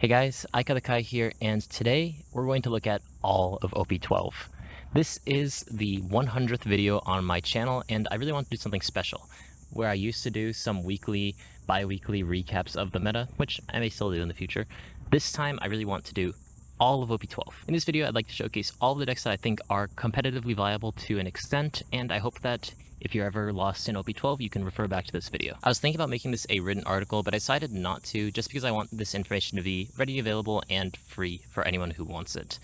Hey guys, iKailaKai here, and today we're going to look at all of OP12. This is the 100th video on my channel, and I really want to do something special, where I used to do some weekly, bi-weekly recaps of the meta, which I may still do in the future. This time I really want to do all of OP12. In this video I'd like to showcase all of the decks that I think are competitively viable to an extent, and I hope that if you're ever lost in OP12, you can refer back to this video. I was thinking about making this a written article, but I decided not to, just because I want this information to be readily available and free for anyone who wants it.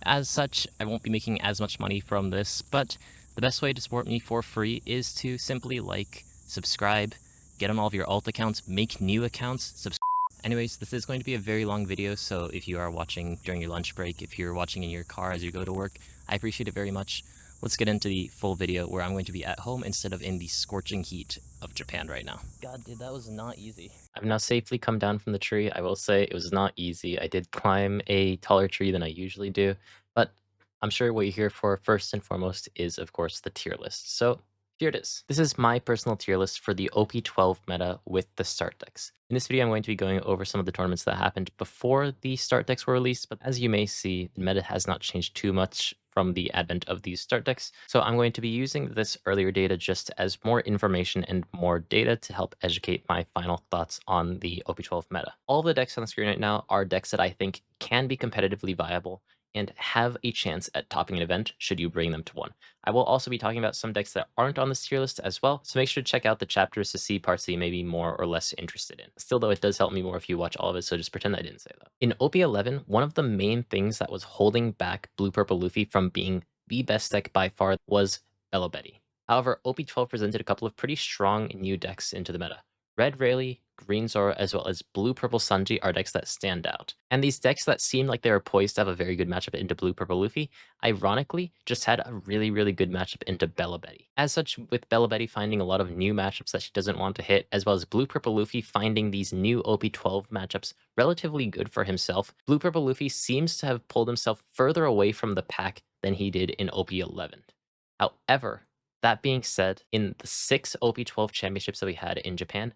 As such, I won't be making as much money from this, but the best way to support me for free is to simply like, subscribe, get on all of your alt accounts, make new accounts, subscribe. Anyways, this is going to be a very long video, so if you are watching during your lunch break, if you're watching in your car as you go to work, I appreciate it very much. Let's get into the full video where I'm going to be at home instead of in the scorching heat of Japan right now. God, dude, that was not easy. I've now safely come down from the tree. I will say it was not easy. I did climb a taller tree than I usually do, but I'm sure what you're here for first and foremost is, of course, the tier list. So here it is. This is my personal tier list for the OP12 meta with the start decks. In this video, I'm going to be going over some of the tournaments that happened before the start decks were released, but as you may see, the meta has not changed too much from the advent of these start decks. So I'm going to be using this earlier data just as more information and more data to help educate my final thoughts on the OP12 meta. All of the decks on the screen right now are decks that I think can be competitively viable and have a chance at topping an event should you bring them to one. I will also be talking about some decks that aren't on this tier list as well, so make sure to check out the chapters to see parts that you may be more or less interested in. Still though, it does help me more if you watch all of it, so just pretend I didn't say that. In OP11, one of the main things that was holding back Blue Purple Luffy from being the best deck by far was Bello Betty. However, OP12 presented a couple of pretty strong new decks into the meta. Red Rayleigh, Green Zoro, as well as Blue Purple Sanji are decks that stand out. And these decks that seem like they were poised to have a very good matchup into Blue Purple Luffy, ironically, just had a really good matchup into Bello Betty. As such, with Bello Betty finding a lot of new matchups that she doesn't want to hit, as well as Blue Purple Luffy finding these new OP12 matchups relatively good for himself, Blue Purple Luffy seems to have pulled himself further away from the pack than he did in OP11. However, that being said, in the 6 OP12 championships that we had in Japan,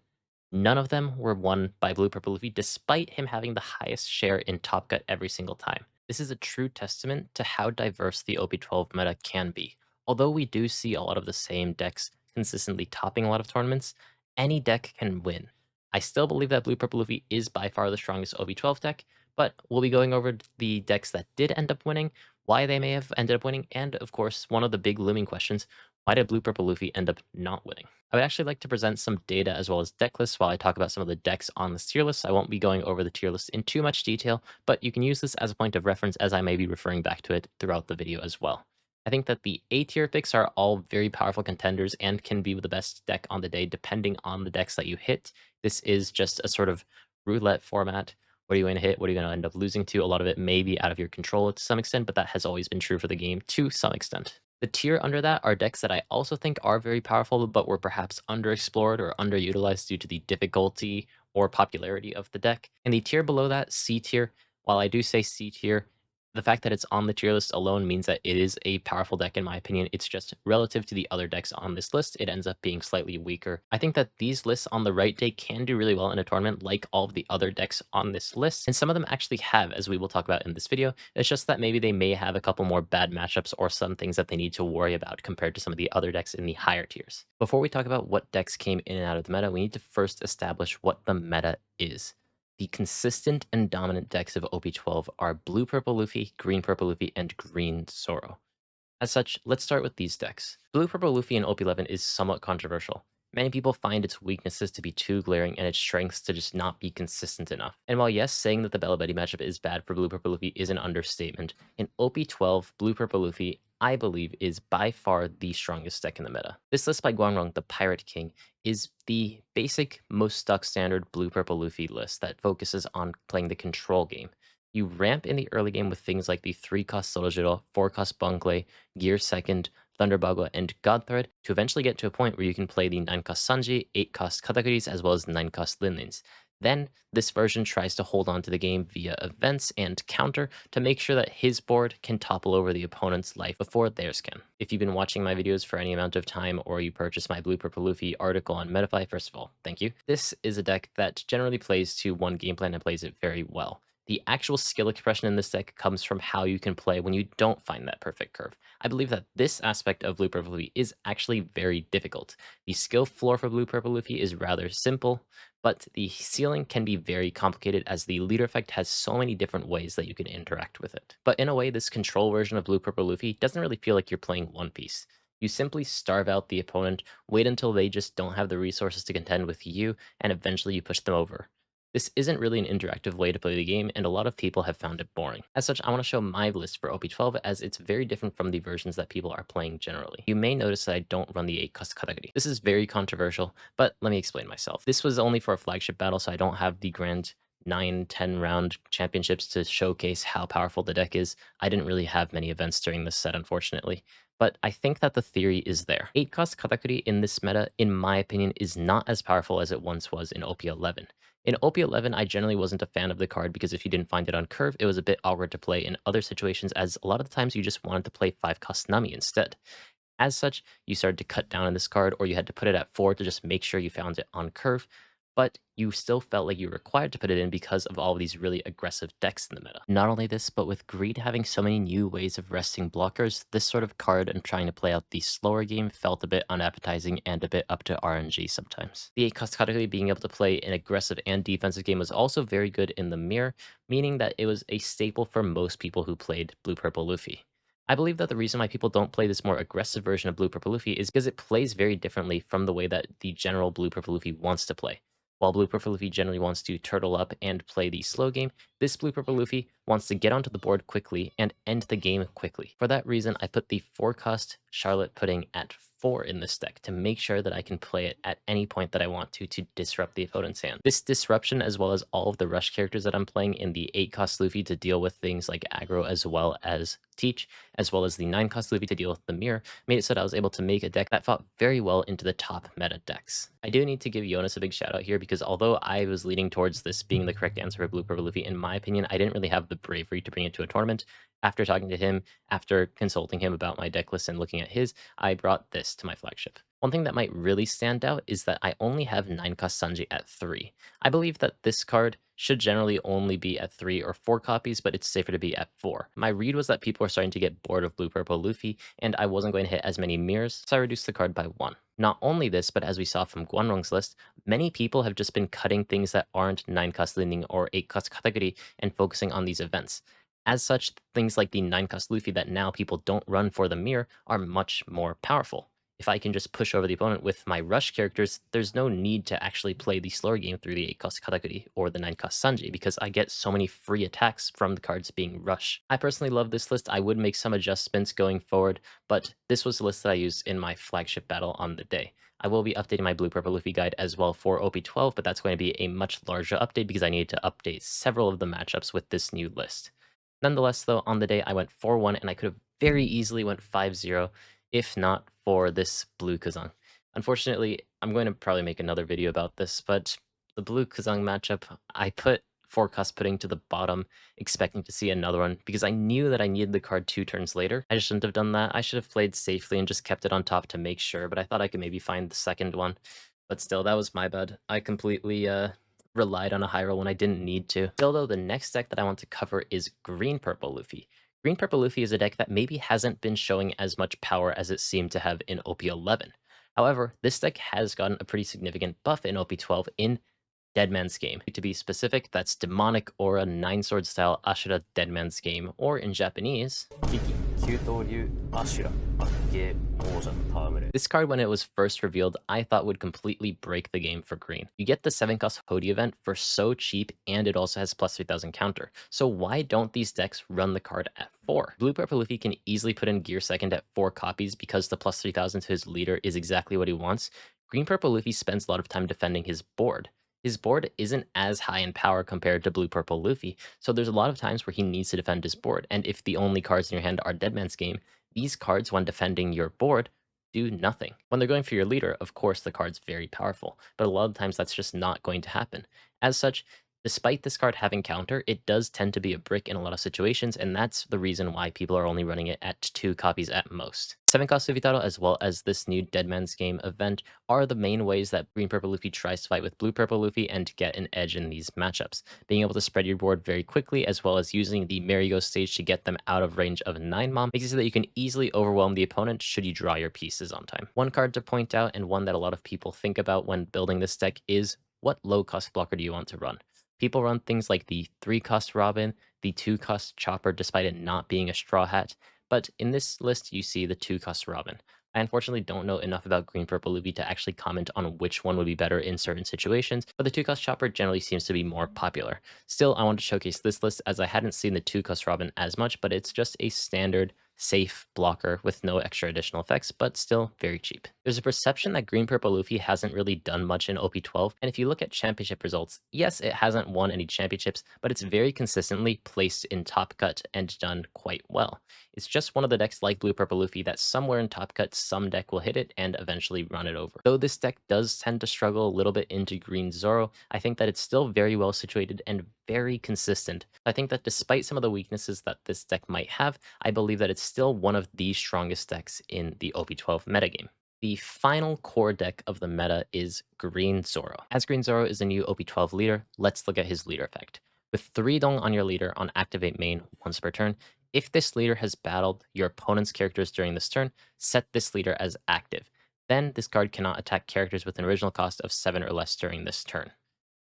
none of them were won by Blue Purple Luffy, despite him having the highest share in Top Cut every single time. This is a true testament to how diverse the OP12 meta can be. Although we do see a lot of the same decks consistently topping a lot of tournaments, any deck can win. I still believe that Blue Purple Luffy is by far the strongest OP12 deck, but we'll be going over the decks that did end up winning, why they may have ended up winning, and of course, one of the big looming questions, why did Blue Purple Luffy end up not winning? I would actually like to present some data as well as deck lists while I talk about some of the decks on this tier list. I won't be going over the tier list in too much detail, but you can use this as a point of reference as I may be referring back to it throughout the video as well. I think that the A tier picks are all very powerful contenders and can be the best deck on the day depending on the decks that you hit. This is just a sort of roulette format. What are you going to hit? What are you going to end up losing to? A lot of it may be out of your control to some extent, but that has always been true for the game to some extent. The tier under that are decks that I also think are very powerful, but were perhaps underexplored or underutilized due to the difficulty or popularity of the deck. And the tier below that, C tier, while I do say C tier, the fact that it's on the tier list alone means that it is a powerful deck in my opinion. It's just relative to the other decks on this list, it ends up being slightly weaker. I think that these lists on the right day can do really well in a tournament like all of the other decks on this list, and some of them actually have, as we will talk about in this video. It's just that maybe they may have a couple more bad matchups or some things that they need to worry about compared to some of the other decks in the higher tiers. Before we talk about what decks came in and out of the meta, we need to first establish what the meta is. The consistent and dominant decks of OP12 are Blue Purple Luffy, Green Purple Luffy, and Green Zoro. As such, let's start with these decks. Blue Purple Luffy in OP11 is somewhat controversial. Many people find its weaknesses to be too glaring and its strengths to just not be consistent enough. And while yes, saying that the Bello Betty matchup is bad for Blue Purple Luffy is an understatement, in OP12, Blue Purple Luffy, I believe, is by far the strongest deck in the meta. This list by Guangrong, the Pirate King, is the basic, most stock standard Blue Purple Luffy list that focuses on playing the control game. You ramp in the early game with things like the 3-cost Sorojiro, 4-cost Bunkley, Gear Second, Thunder Bagua, and Godthread to eventually get to a point where you can play the 9-cost Sanji, 8-cost Katakuris, as well as 9-cost Linlins. Then, this version tries to hold on to the game via events and counter to make sure that his board can topple over the opponent's life before theirs can. If you've been watching my videos for any amount of time or you purchased my Blue Purple Luffy article on Metafy, first of all, thank you. This is a deck that generally plays to one game plan and plays it very well. The actual skill expression in this deck comes from how you can play when you don't find that perfect curve. I believe that this aspect of Blue Purple Luffy is actually very difficult. The skill floor for Blue Purple Luffy is rather simple, but the ceiling can be very complicated as the leader effect has so many different ways that you can interact with it. But in a way, this control version of Blue Purple Luffy doesn't really feel like you're playing One Piece. You simply starve out the opponent, wait until they just don't have the resources to contend with you, and eventually you push them over. This isn't really an interactive way to play the game, and a lot of people have found it boring. As such, I want to show my list for OP12 as it's very different from the versions that people are playing generally. You may notice that I don't run the 8-cost category. This is very controversial, but let me explain myself. This was only for a flagship battle, so I don't have the grand 9-10 round championships to showcase how powerful the deck is. I didn't really have many events during this set, unfortunately. But I think that the theory is there. 8-cost Katakuri in this meta, in my opinion, is not as powerful as it once was in OP11. In OP11, I generally wasn't a fan of the card because if you didn't find it on curve, it was a bit awkward to play in other situations, as a lot of the times you just wanted to play 5-cost Nami instead. As such, you started to cut down on this card, or you had to put it at 4 to just make sure you found it on curve, but you still felt like you were required to put it in because of all of these really aggressive decks in the meta. Not only this, but with Greed having so many new ways of resting blockers, this sort of card and trying to play out the slower game felt a bit unappetizing and a bit up to RNG sometimes. The 8-cost category being able to play an aggressive and defensive game was also very good in the mirror, meaning that it was a staple for most people who played Blue Purple Luffy. I believe that the reason why people don't play this more aggressive version of Blue Purple Luffy is because it plays very differently from the way that the general Blue Purple Luffy wants to play. While Blue Purple Luffy generally wants to turtle up and play the slow game, this Blue Purple Luffy wants to get onto the board quickly and end the game quickly. For that reason, I put the 4-cost Charlotte Pudding at 4 in this deck to make sure that I can play it at any point that I want to disrupt the opponent's hand. This disruption, as well as all of the rush characters that I'm playing in the 8-cost Luffy to deal with things like aggro as well as teach, as well as the 9-cost Luffy to deal with the mirror, made it so that I was able to make a deck that fought very well into the top meta decks. I do need to give Jonas a big shout out here because although I was leaning towards this being the correct answer for Blue Purple Luffy, in my opinion, I didn't really have the bravery to bring it to a tournament. After talking to him, after consulting him about my deck list and looking at his, I brought this to my flagship. One thing that might really stand out is that I only have 9-cost Sanji at 3. I believe that this card should generally only be at 3 or 4 copies, but it's safer to be at 4. My read was that people were starting to get bored of Blue Purple Luffy, and I wasn't going to hit as many mirrors, so I reduced the card by 1. Not only this, but as we saw from Guanrong's list, many people have just been cutting things that aren't 9-cost leaning or 8-cost category and focusing on these events. As such, things like the 9-cost Luffy that now people don't run for the mirror are much more powerful. If I can just push over the opponent with my rush characters, there's no need to actually play the slower game through the 8-cost Katakuri or the 9-cost Sanji because I get so many free attacks from the cards being rush. I personally love this list. I would make some adjustments going forward, but this was the list that I used in my flagship battle on the day. I will be updating my Blue Purple Luffy guide as well for OP12, but that's going to be a much larger update because I need to update several of the matchups with this new list. Nonetheless, though, on the day I went 4-1 and I could have very easily went 5-0 if not for this blue Kuzan. Unfortunately, I'm going to probably make another video about this, but the blue Kuzan matchup, I put 4-cost Pudding to the bottom, expecting to see another one, because I knew that I needed the card 2 turns later. I just shouldn't have done that. I should have played safely and just kept it on top to make sure, but I thought I could maybe find the second one. But still, that was my bad. I completely relied on a high roll when I didn't need to. Still though, the next deck that I want to cover is Green Purple Luffy. Green Purple Luffy is a deck that maybe hasn't been showing as much power as it seemed to have in OP11. However, this deck has gotten a pretty significant buff in OP12 in Deadman's Game. To be specific, that's Demonic Aura 9-sword style Ashura Deadman's Game, or in Japanese, this card, when it was first revealed, I thought would completely break the game for green. You get the 7-cost Hody event for so cheap, and it also has plus 3000 counter. So why don't these decks run the card at 4? Blue Purple Luffy can easily put in Gear Second at 4 copies because the plus 3000 to his leader is exactly what he wants. Green Purple Luffy spends a lot of time defending his board. His board isn't as high in power compared to Blue Purple Luffy, so there's a lot of times where he needs to defend his board, and if the only cards in your hand are Deadman's Game, these cards, when defending your board, do nothing. When they're going for your leader, of course the card's very powerful, but a lot of times that's just not going to happen. As such, Despite this card having counter, it does tend to be a brick in a lot of situations, and that's the reason why people are only running it at 2 copies at most. 7 cost Suvitaro as well as this new Dead Man's Game event are the main ways that Green Purple Luffy tries to fight with Blue Purple Luffy and get an edge in these matchups. Being able to spread your board very quickly as well as using the Merry-Go stage to get them out of range of 9 Mom makes it so that you can easily overwhelm the opponent should you draw your pieces on time. One card to point out and one that a lot of people think about when building this deck is what low cost blocker do you want to run? People run things like the 3 cost Robin, the 2 cost Chopper despite it not being a Straw Hat, but in this list you see the 2 cost Robin. I unfortunately don't know enough about Green Purple Luffy to actually comment on which one would be better in certain situations, but the 2 cost Chopper generally seems to be more popular. Still, I wanted to showcase this list as I hadn't seen the 2 cost Robin as much, but it's just a standard safe blocker with no extra additional effects, but still very cheap. There's a perception that Green Purple Luffy hasn't really done much in OP12, and if you look at championship results, yes, it hasn't won any championships, but it's very consistently placed in Top Cut and done quite well. It's just one of the decks like Blue Purple Luffy that somewhere in Top Cut some deck will hit it and eventually run it over. Though this deck does tend to struggle a little bit into Green Zoro, I think that it's still very well situated and very consistent. I think that despite some of the weaknesses that this deck might have, I believe that it's still one of the strongest decks in the OP12 metagame. The final core deck of the meta is Green Zoro. As Green Zoro is a new OP12 leader, let's look at his leader effect. With 3 Dong on your leader on activate main once per turn, if this leader has battled your opponent's characters during this turn, set this leader as active. Then this card cannot attack characters with an original cost of 7 or less during this turn.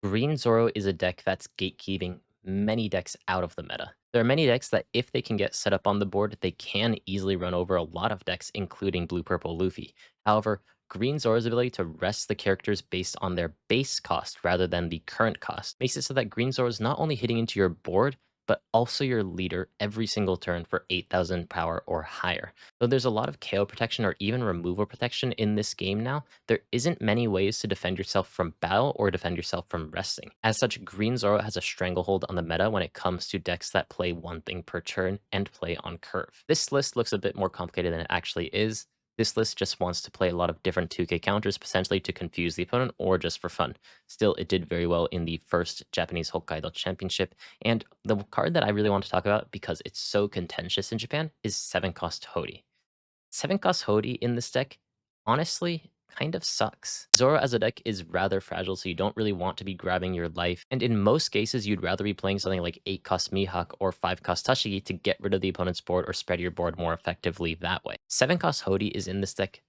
Green Zoro is a deck that's gatekeeping many decks out of the meta. There are many decks that if they can get set up on the board, they can easily run over a lot of decks, including Blue Purple Luffy. However, Green Zoro's ability to rest the characters based on their base cost rather than the current cost makes it so that Green Zoro is not only hitting into your board, but also your leader every single turn for 8,000 power or higher. Though there's a lot of KO protection or even removal protection in this game now, there isn't many ways to defend yourself from battle or defend yourself from resting. As such, Green Zoro has a stranglehold on the meta when it comes to decks that play one thing per turn and play on curve. This list looks a bit more complicated than it actually is. This list just wants to play a lot of different 2k counters, potentially to confuse the opponent or just for fun. Still, it did very well in the first Japanese Hokkaido Championship, and the card that I really want to talk about because it's so contentious in Japan is 7 cost Hody. 7 cost Hody in this deck, honestly, kind of sucks. Zoro as a deck is rather fragile, so you don't really want to be grabbing your life, and in most cases, you'd rather be playing something like 8 cost Mihawk or 5 cost Tashigi to get rid of the opponent's board or spread your board more effectively that way. 7 cost Hody is in this deck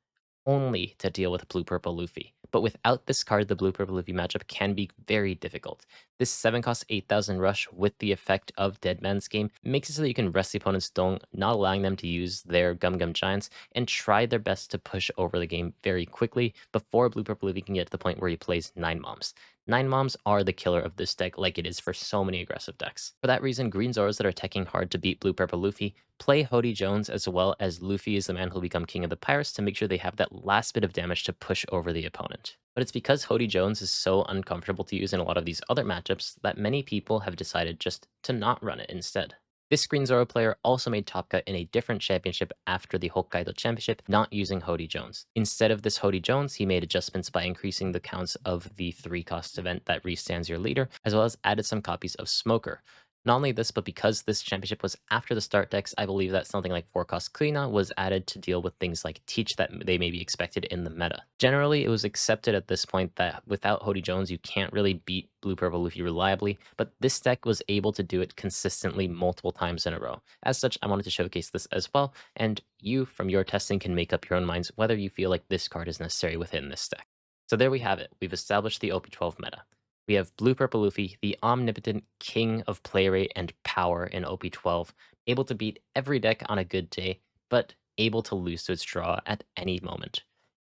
only to deal with Blue Purple Luffy. But without this card, the Blue Purple Luffy matchup can be very difficult. This 7 cost 8,000 rush with the effect of Dead Man's Game makes it so that you can rest the opponent's Dong, not allowing them to use their Gum Gum Giants, and try their best to push over the game very quickly before Blue Purple Luffy can get to the point where he plays 9 Moms. 9 Moms are the killer of this deck like it is for so many aggressive decks. For that reason, Green Zoros that are teching hard to beat Blue Purple Luffy play Hody Jones as well as Luffy is the man who'll become king of the pirates to make sure they have that last bit of damage to push over the opponent. But it's because Hody Jones is so uncomfortable to use in a lot of these other matchups that many people have decided just to not run it instead. This Green Zoro player also made Top Cut in a different championship after the Hokkaido Championship, not using Hody Jones. Instead of this Hody Jones, he made adjustments by increasing the counts of the 3 cost event that restands your leader, as well as added some copies of Smoker. Not only this, but because this championship was after the start decks, I believe that something like 4 cost Klina was added to deal with things like Teach that they may be expected in the meta. Generally, it was accepted at this point that without Hody Jones, you can't really beat Blue Purple Luffy reliably, but this deck was able to do it consistently multiple times in a row. As such, I wanted to showcase this as well, and you, from your testing, can make up your own minds whether you feel like this card is necessary within this deck. So there we have it. We've established the OP12 meta. We have Blue Purple Luffy, the omnipotent king of play rate and power in OP12, able to beat every deck on a good day, but able to lose to its draw at any moment.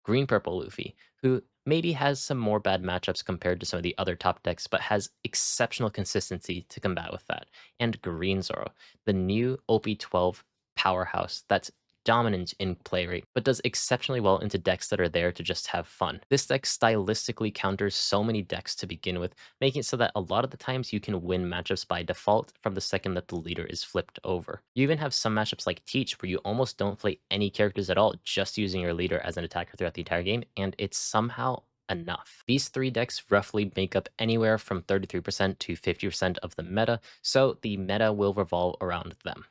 Green Purple Luffy, who maybe has some more bad matchups compared to some of the other top decks, but has exceptional consistency to combat with that. And Green Zoro, the new OP12 powerhouse that's dominant in play rate, but does exceptionally well into decks that are there to just have fun. This deck stylistically counters so many decks to begin with, making it so that a lot of the times you can win matchups by default from the second that the leader is flipped over. You even have some matchups like Teach where you almost don't play any characters at all, just using your leader as an attacker throughout the entire game, and it's somehow enough. These three decks roughly make up anywhere from 33% to 50% of the meta, so the meta will revolve around them.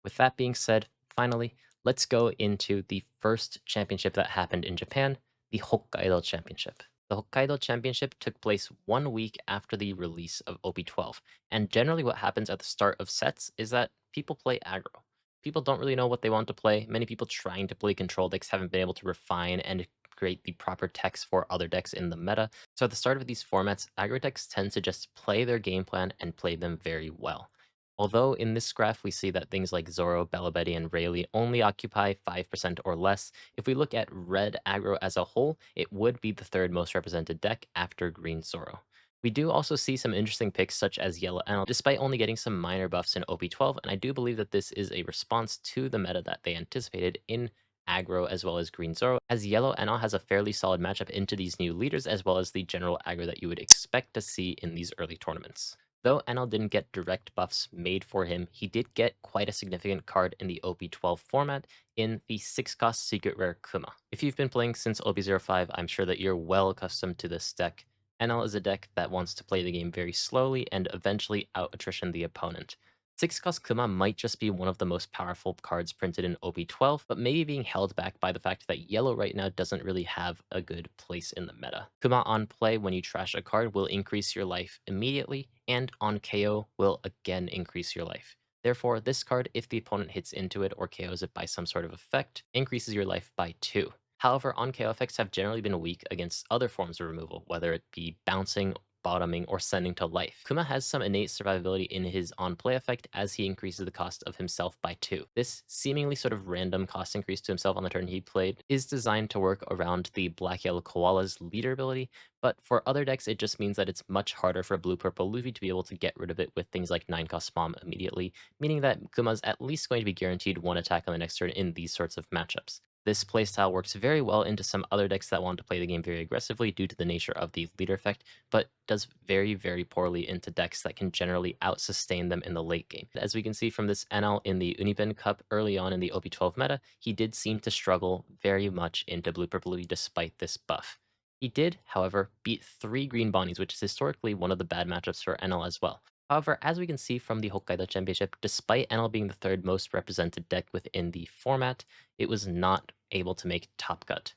With that being said, finally, let's go into the first championship that happened in Japan, the Hokkaido Championship. The Hokkaido Championship took place 1 week after the release of OP12, and generally what happens at the start of sets is that people play aggro. People don't really know what they want to play. Many people trying to play control decks haven't been able to refine and create the proper text for other decks in the meta. So at the start of these formats, aggro decks tend to just play their game plan and play them very well. Although in this graph we see that things like Zoro, Blackbeard, and Rayleigh only occupy 5% or less, if we look at red aggro as a whole, it would be the third most represented deck after green Zoro. We do also see some interesting picks such as yellow Enel, despite only getting some minor buffs in OP12, and I do believe that this is a response to the meta that they anticipated in aggro as well as green Zoro, as yellow Enel has a fairly solid matchup into these new leaders as well as the general aggro that you would expect to see in these early tournaments. Though Enel didn't get direct buffs made for him, he did get quite a significant card in the OP12 format in the 6-cost Secret Rare Kuma. If you've been playing since OP05, I'm sure that you're well accustomed to this deck. Enel is a deck that wants to play the game very slowly and eventually out-attrition the opponent. 6-cost Kuma might just be one of the most powerful cards printed in OP12, but maybe being held back by the fact that yellow right now doesn't really have a good place in the meta. Kuma on play when you trash a card will increase your life immediately, and on KO will again increase your life. Therefore, this card, if the opponent hits into it or KOs it by some sort of effect, increases your life by 2. However, on-KO effects have generally been weak against other forms of removal, whether it be bouncing, bottoming, or sending to life. Kuma has some innate survivability in his on-play effect as he increases the cost of himself by 2. This seemingly sort of random cost increase to himself on the turn he played is designed to work around the Black-Yellow Koala's leader ability, but for other decks it just means that it's much harder for Blue-Purple Luffy to be able to get rid of it with things like 9-cost Bomb immediately, meaning that Kuma's at least going to be guaranteed 1 attack on the next turn in these sorts of matchups. This playstyle works very well into some other decks that want to play the game very aggressively due to the nature of the leader effect, but does very, very poorly into decks that can generally out-sustain them in the late game. As we can see from this Enel in the Unipen Cup early on in the OP12 meta, he did seem to struggle very much into Blue-Purple Luffy despite this buff. He did, however, beat 3 green Bonnies, which is historically one of the bad matchups for Enel as well. However, as we can see from the Hokkaido Championship, despite Enel being the third most represented deck within the format, it was not able to make top cut.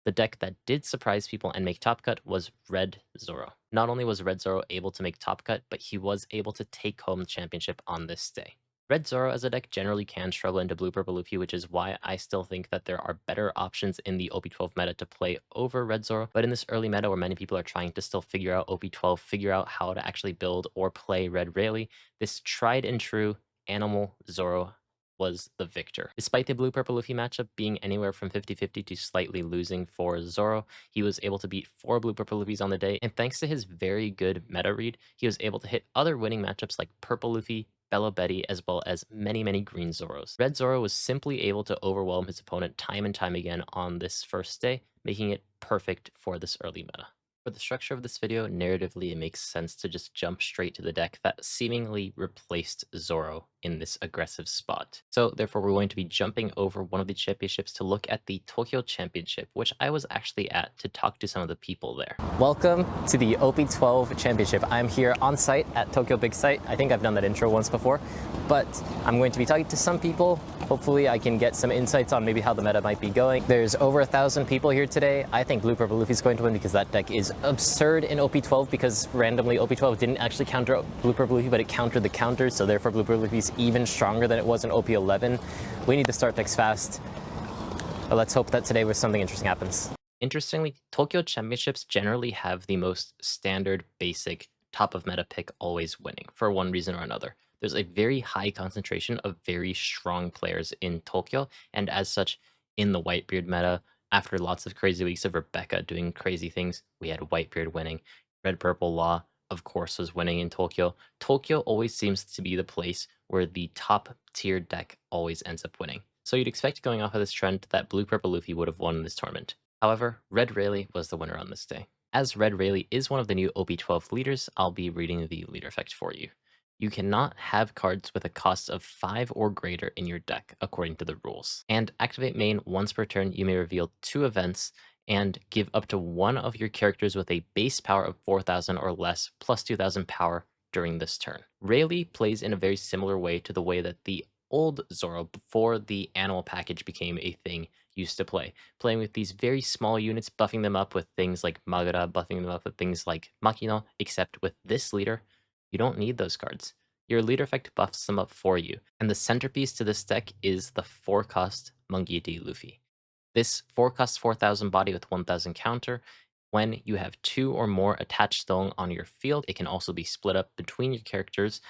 The deck that did surprise people and make top cut was Red Zoro. Not only was Red Zoro able to make top cut, but he was able to take home the championship on this day. Red Zoro as a deck generally can struggle into Blue-Purple Luffy, which is why I still think that there are better options in the OP12 meta to play over Red Zoro, but in this early meta where many people are trying to still figure out OP12, figure out how to actually build or play Red Rayleigh, this tried and true Animal Zoro was the victor. Despite the Blue-Purple Luffy matchup being anywhere from 50-50 to slightly losing for Zoro, he was able to beat 4 Blue-Purple Luffys on the day, and thanks to his very good meta read, he was able to hit other winning matchups like Purple Luffy, Bella Betty, as well as many, many green Zoros. Red Zoro was simply able to overwhelm his opponent time and time again on this first day, making it perfect for this early meta. For the structure of this video, narratively it makes sense to just jump straight to the deck that seemingly replaced Zoro in this aggressive spot. So therefore we're going to be jumping over one of the championships to look at the Tokyo Championship, which I was actually at to talk to some of the people there. Welcome to the OP12 Championship. I'm here on site at Tokyo Big Sight. I think I've done that intro once before, but I'm going to be talking to some people. Hopefully I can get some insights on maybe how the meta might be going. There's over 1,000 people here today. I think Blue-Purple Luffy's going to win because that deck is absurd in OP12 because randomly OP12 didn't actually counter Blue-Purple Luffy, but it countered the counters, so therefore Blue-Purple Luffy's even stronger than it was in OP11. We need to start decks fast, but let's hope that today something interesting happens. Interestingly, Tokyo Championships generally have the most standard, basic, top of meta pick always winning, for one reason or another. There's a very high concentration of very strong players in Tokyo, and as such, in the Whitebeard meta, after lots of crazy weeks of Rebecca doing crazy things, we had Whitebeard winning. Red Purple Law, of course, was winning in Tokyo. Tokyo always seems to be the place where the top tier deck always ends up winning. So you'd expect, going off of this trend, that Blue-Purple Luffy would have won this tournament. However, Red Rayleigh was the winner on this day. As Red Rayleigh is one of the new OP12 leaders, I'll be reading the leader effect for you. You cannot have cards with a cost of 5 or greater in your deck, according to the rules. And activate main once per turn, you may reveal 2 events, and give up to one of your characters with a base power of 4,000 or less plus 2,000 power during this turn. Rayleigh plays in a very similar way to the way that the old Zoro, before the animal package became a thing, used to play. Playing with these very small units, buffing them up with things like Magara, buffing them up with things like Makino, except with this leader, you don't need those cards. Your leader effect buffs them up for you, and the centerpiece to this deck is the 4-cost Monkey D. Luffy. This 4 costs 4,000 body with 1,000 counter. When you have 2 or more attached stone on your field, it can also be split up between your characters.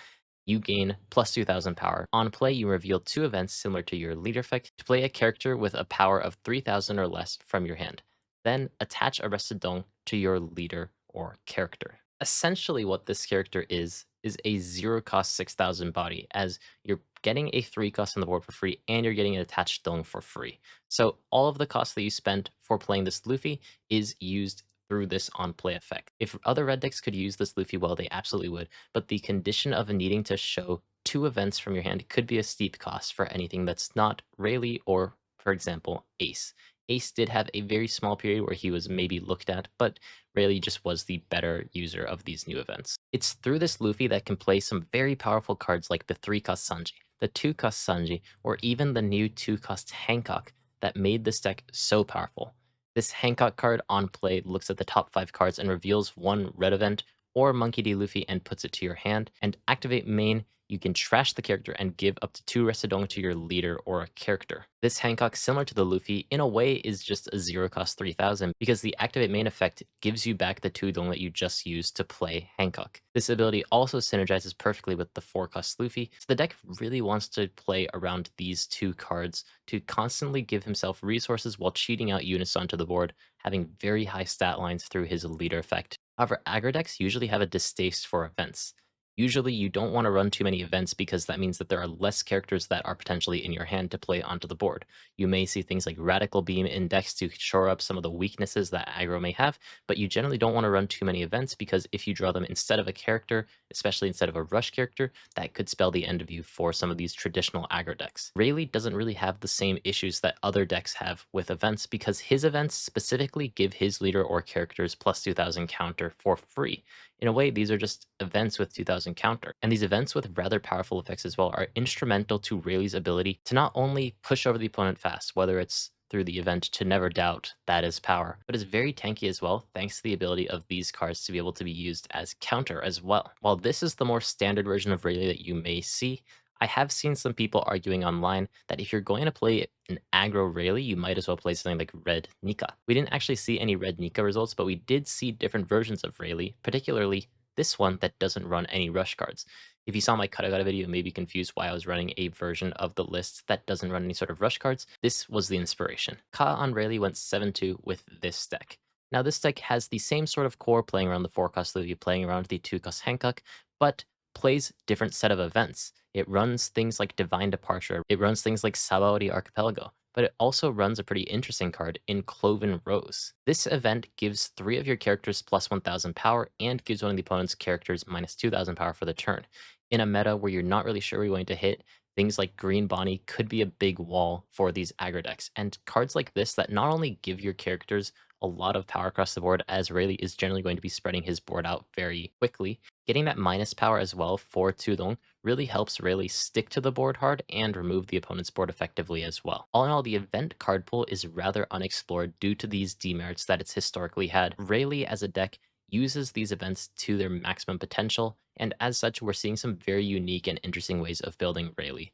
You gain plus 2,000 power. On play, you reveal 2 events similar to your leader effect to play a character with a power of 3,000 or less from your hand. Then attach a rested dong to your leader or character. Essentially, what this character is a 0-cost 6,000 body, as you're getting a 3-cost on the board for free and you're getting an attached dong for free. So all of the costs that you spent for playing this Luffy is used through this on-play effect. If other red decks could use this Luffy well, they absolutely would, but the condition of needing to show 2 events from your hand could be a steep cost for anything that's not Rayleigh or, for example, Ace. Ace did have a very small period where he was maybe looked at, but Rayleigh just was the better user of these new events. It's through this Luffy that can play some very powerful cards like the 3-cost Sanji, the 2-cost Sanji, or even the new 2-cost Hancock that made this deck so powerful. This Hancock card on play looks at the top 5 cards and reveals one red event or Monkey D. Luffy and puts it to your hand. And activate main, you can trash the character and give up to 2 Restadong to your leader or a character. This Hancock, similar to the Luffy, in a way is just a 0-cost 3,000 because the activate main effect gives you back the 2 dong that you just used to play Hancock. This ability also synergizes perfectly with the 4-cost Luffy, so the deck really wants to play around these 2 cards to constantly give himself resources while cheating out units onto the board, having very high stat lines through his leader effect. However, aggro decks usually have a distaste for events. Usually you don't want to run too many events because that means that there are less characters that are potentially in your hand to play onto the board. You may see things like Radical Beam in decks to shore up some of the weaknesses that aggro may have, but you generally don't want to run too many events because if you draw them instead of a character, especially instead of a rush character, that could spell the end of you for some of these traditional aggro decks. Rayleigh doesn't really have the same issues that other decks have with events because his events specifically give his leader or characters plus 2,000 counter for free. In a way, these are just events with 2,000 counter. And these events with rather powerful effects as well are instrumental to Rayleigh's ability to not only push over the opponent fast, whether it's through the event to never doubt that is power, but is very tanky as well, thanks to the ability of these cards to be able to be used as counter as well. While this is the more standard version of Rayleigh that you may see, I have seen some people arguing online that if you're going to play an aggro Rayleigh, you might as well play something like Red Nika. We didn't actually see any Red Nika results, but we did see different versions of Rayleigh, particularly this one that doesn't run any rush cards. If you saw my Kalgara video and may be confused why I was running a version of the list that doesn't run any sort of rush cards, this was the inspiration. Ka on Rayleigh went 7-2 with this deck. Now this deck has the same sort of core playing around the 4-cost Luffy, playing around the 2-cost Hancock, but plays different set of events. It runs things like Divine Departure, it runs things like Sabaody Archipelago, but it also runs a pretty interesting card in Cloven Rose. This event gives 3 of your characters plus 1,000 power and gives one of the opponent's characters minus 2,000 power for the turn. In a meta where you're not really sure where you're going to hit, things like Green Bonney could be a big wall for these aggro decks, and cards like this that not only give your characters a lot of power across the board, as Rayleigh is generally going to be spreading his board out very quickly, getting that minus power as well for Tudong really helps Rayleigh stick to the board hard and remove the opponent's board effectively as well. All in all, the event card pool is rather unexplored due to these demerits that it's historically had. Rayleigh as a deck uses these events to their maximum potential, and as such, we're seeing some very unique and interesting ways of building Rayleigh.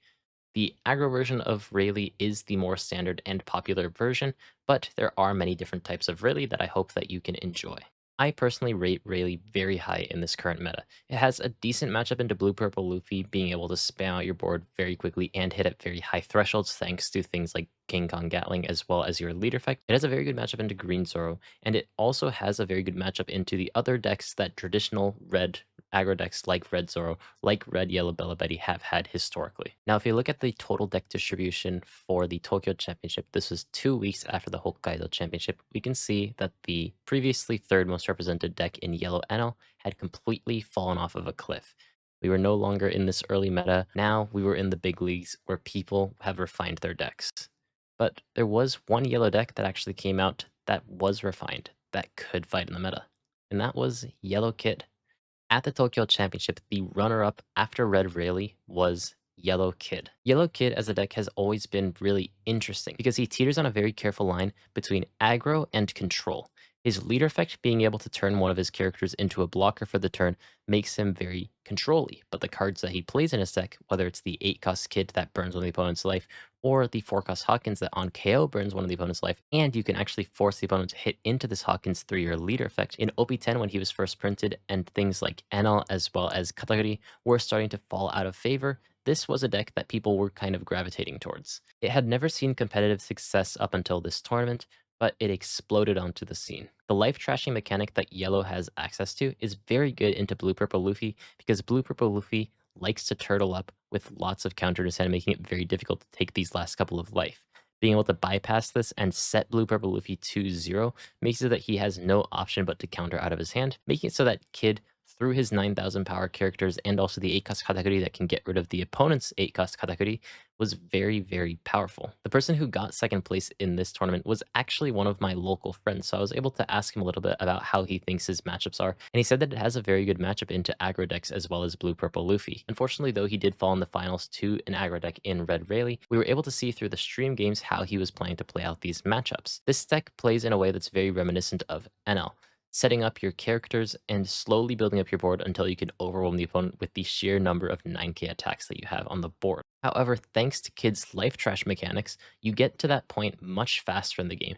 The aggro version of Rayleigh is the more standard and popular version, but there are many different types of Rayleigh that I hope that you can enjoy. I personally rate Rayleigh very high in this current meta. It has a decent matchup into Blue-Purple Luffy, being able to spam out your board very quickly and hit at very high thresholds thanks to things like King Kong Gatling as well as your leader effect. It has a very good matchup into Green Zoro, and it also has a very good matchup into the other decks that traditional red aggro decks like Red Zoro, like Red Yellow Bella Betty have had historically. Now, if you look at the total deck distribution for the Tokyo Championship, this was 2 weeks after the Hokkaido Championship, we can see that the previously third most represented deck in Yellow Enel had completely fallen off of a cliff. We were no longer in this early meta. Now we were in the big leagues where people have refined their decks. But there was one yellow deck that actually came out that was refined, that could fight in the meta. And that was Yellow Kid. At the Tokyo Championship, the runner-up after Red Rayleigh was Yellow Kid. Yellow Kid as a deck has always been really interesting because he teeters on a very careful line between aggro and control. His leader effect, being able to turn one of his characters into a blocker for the turn, makes him very control-y, but the cards that he plays in his deck, whether it's the 8-cost Kid that burns one of the opponent's life, or the 4-cost Hawkins that on KO burns one of the opponent's life, and you can actually force the opponent to hit into this Hawkins through your leader effect. In OP10 when he was first printed, and things like Enel as well as Katagiri were starting to fall out of favor, this was a deck that people were kind of gravitating towards. It had never seen competitive success up until this tournament, but it exploded onto the scene. The life trashing mechanic that Yellow has access to is very good into Blue-Purple Luffy because Blue-Purple Luffy likes to turtle up with lots of counter descent, making it very difficult to take these last couple of life. Being able to bypass this and set Blue-Purple Luffy to 0 makes it that he has no option but to counter out of his hand, making it so that Kid, through his 9,000 power characters and also the 8-cost Katakuri that can get rid of the opponent's 8-cost Katakuri, was very, very powerful. The person who got second place in this tournament was actually one of my local friends, so I was able to ask him a little bit about how he thinks his matchups are, and he said that it has a very good matchup into aggro decks as well as Blue-Purple Luffy. Unfortunately, though, he did fall in the finals to an aggro deck in Red Rayleigh. We were able to see through the stream games how he was planning to play out these matchups. This deck plays in a way that's very reminiscent of Enel, setting up your characters and slowly building up your board until you can overwhelm the opponent with the sheer number of 9k attacks that you have on the board. However, thanks to Kid's life trash mechanics, you get to that point much faster in the game,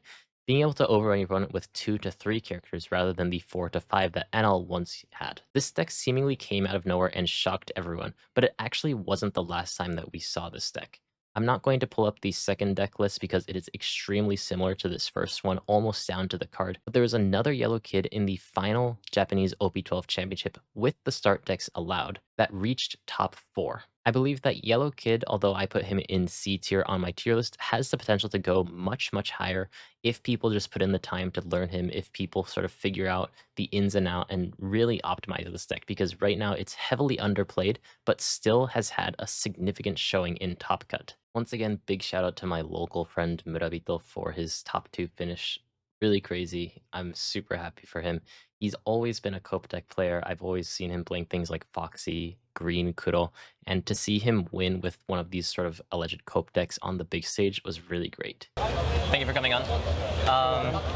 being able to overrun your opponent with 2 to 3 characters rather than the 4 to 5 that Enel once had. This deck seemingly came out of nowhere and shocked everyone, but it actually wasn't the last time that we saw this deck. I'm not going to pull up the second deck list because it is extremely similar to this first one, almost down to the card. But there was another Yellow Kid in the final Japanese OP12 Championship with the start decks allowed that reached top 4. I believe that Yellow Kid, although I put him in C tier on my tier list, has the potential to go much, much higher if people just put in the time to learn him, if people sort of figure out the ins and out and really optimize this deck, because right now it's heavily underplayed, but still has had a significant showing in Top Cut. Once again, big shout out to my local friend Murabito for his top 2 finish. Really crazy. I'm super happy for him. He's always been a Cope deck player. I've always seen him playing things like Foxy, Green, Kuro, and to see him win with one of these sort of alleged Cope decks on the big stage was really great. Thank you for coming on.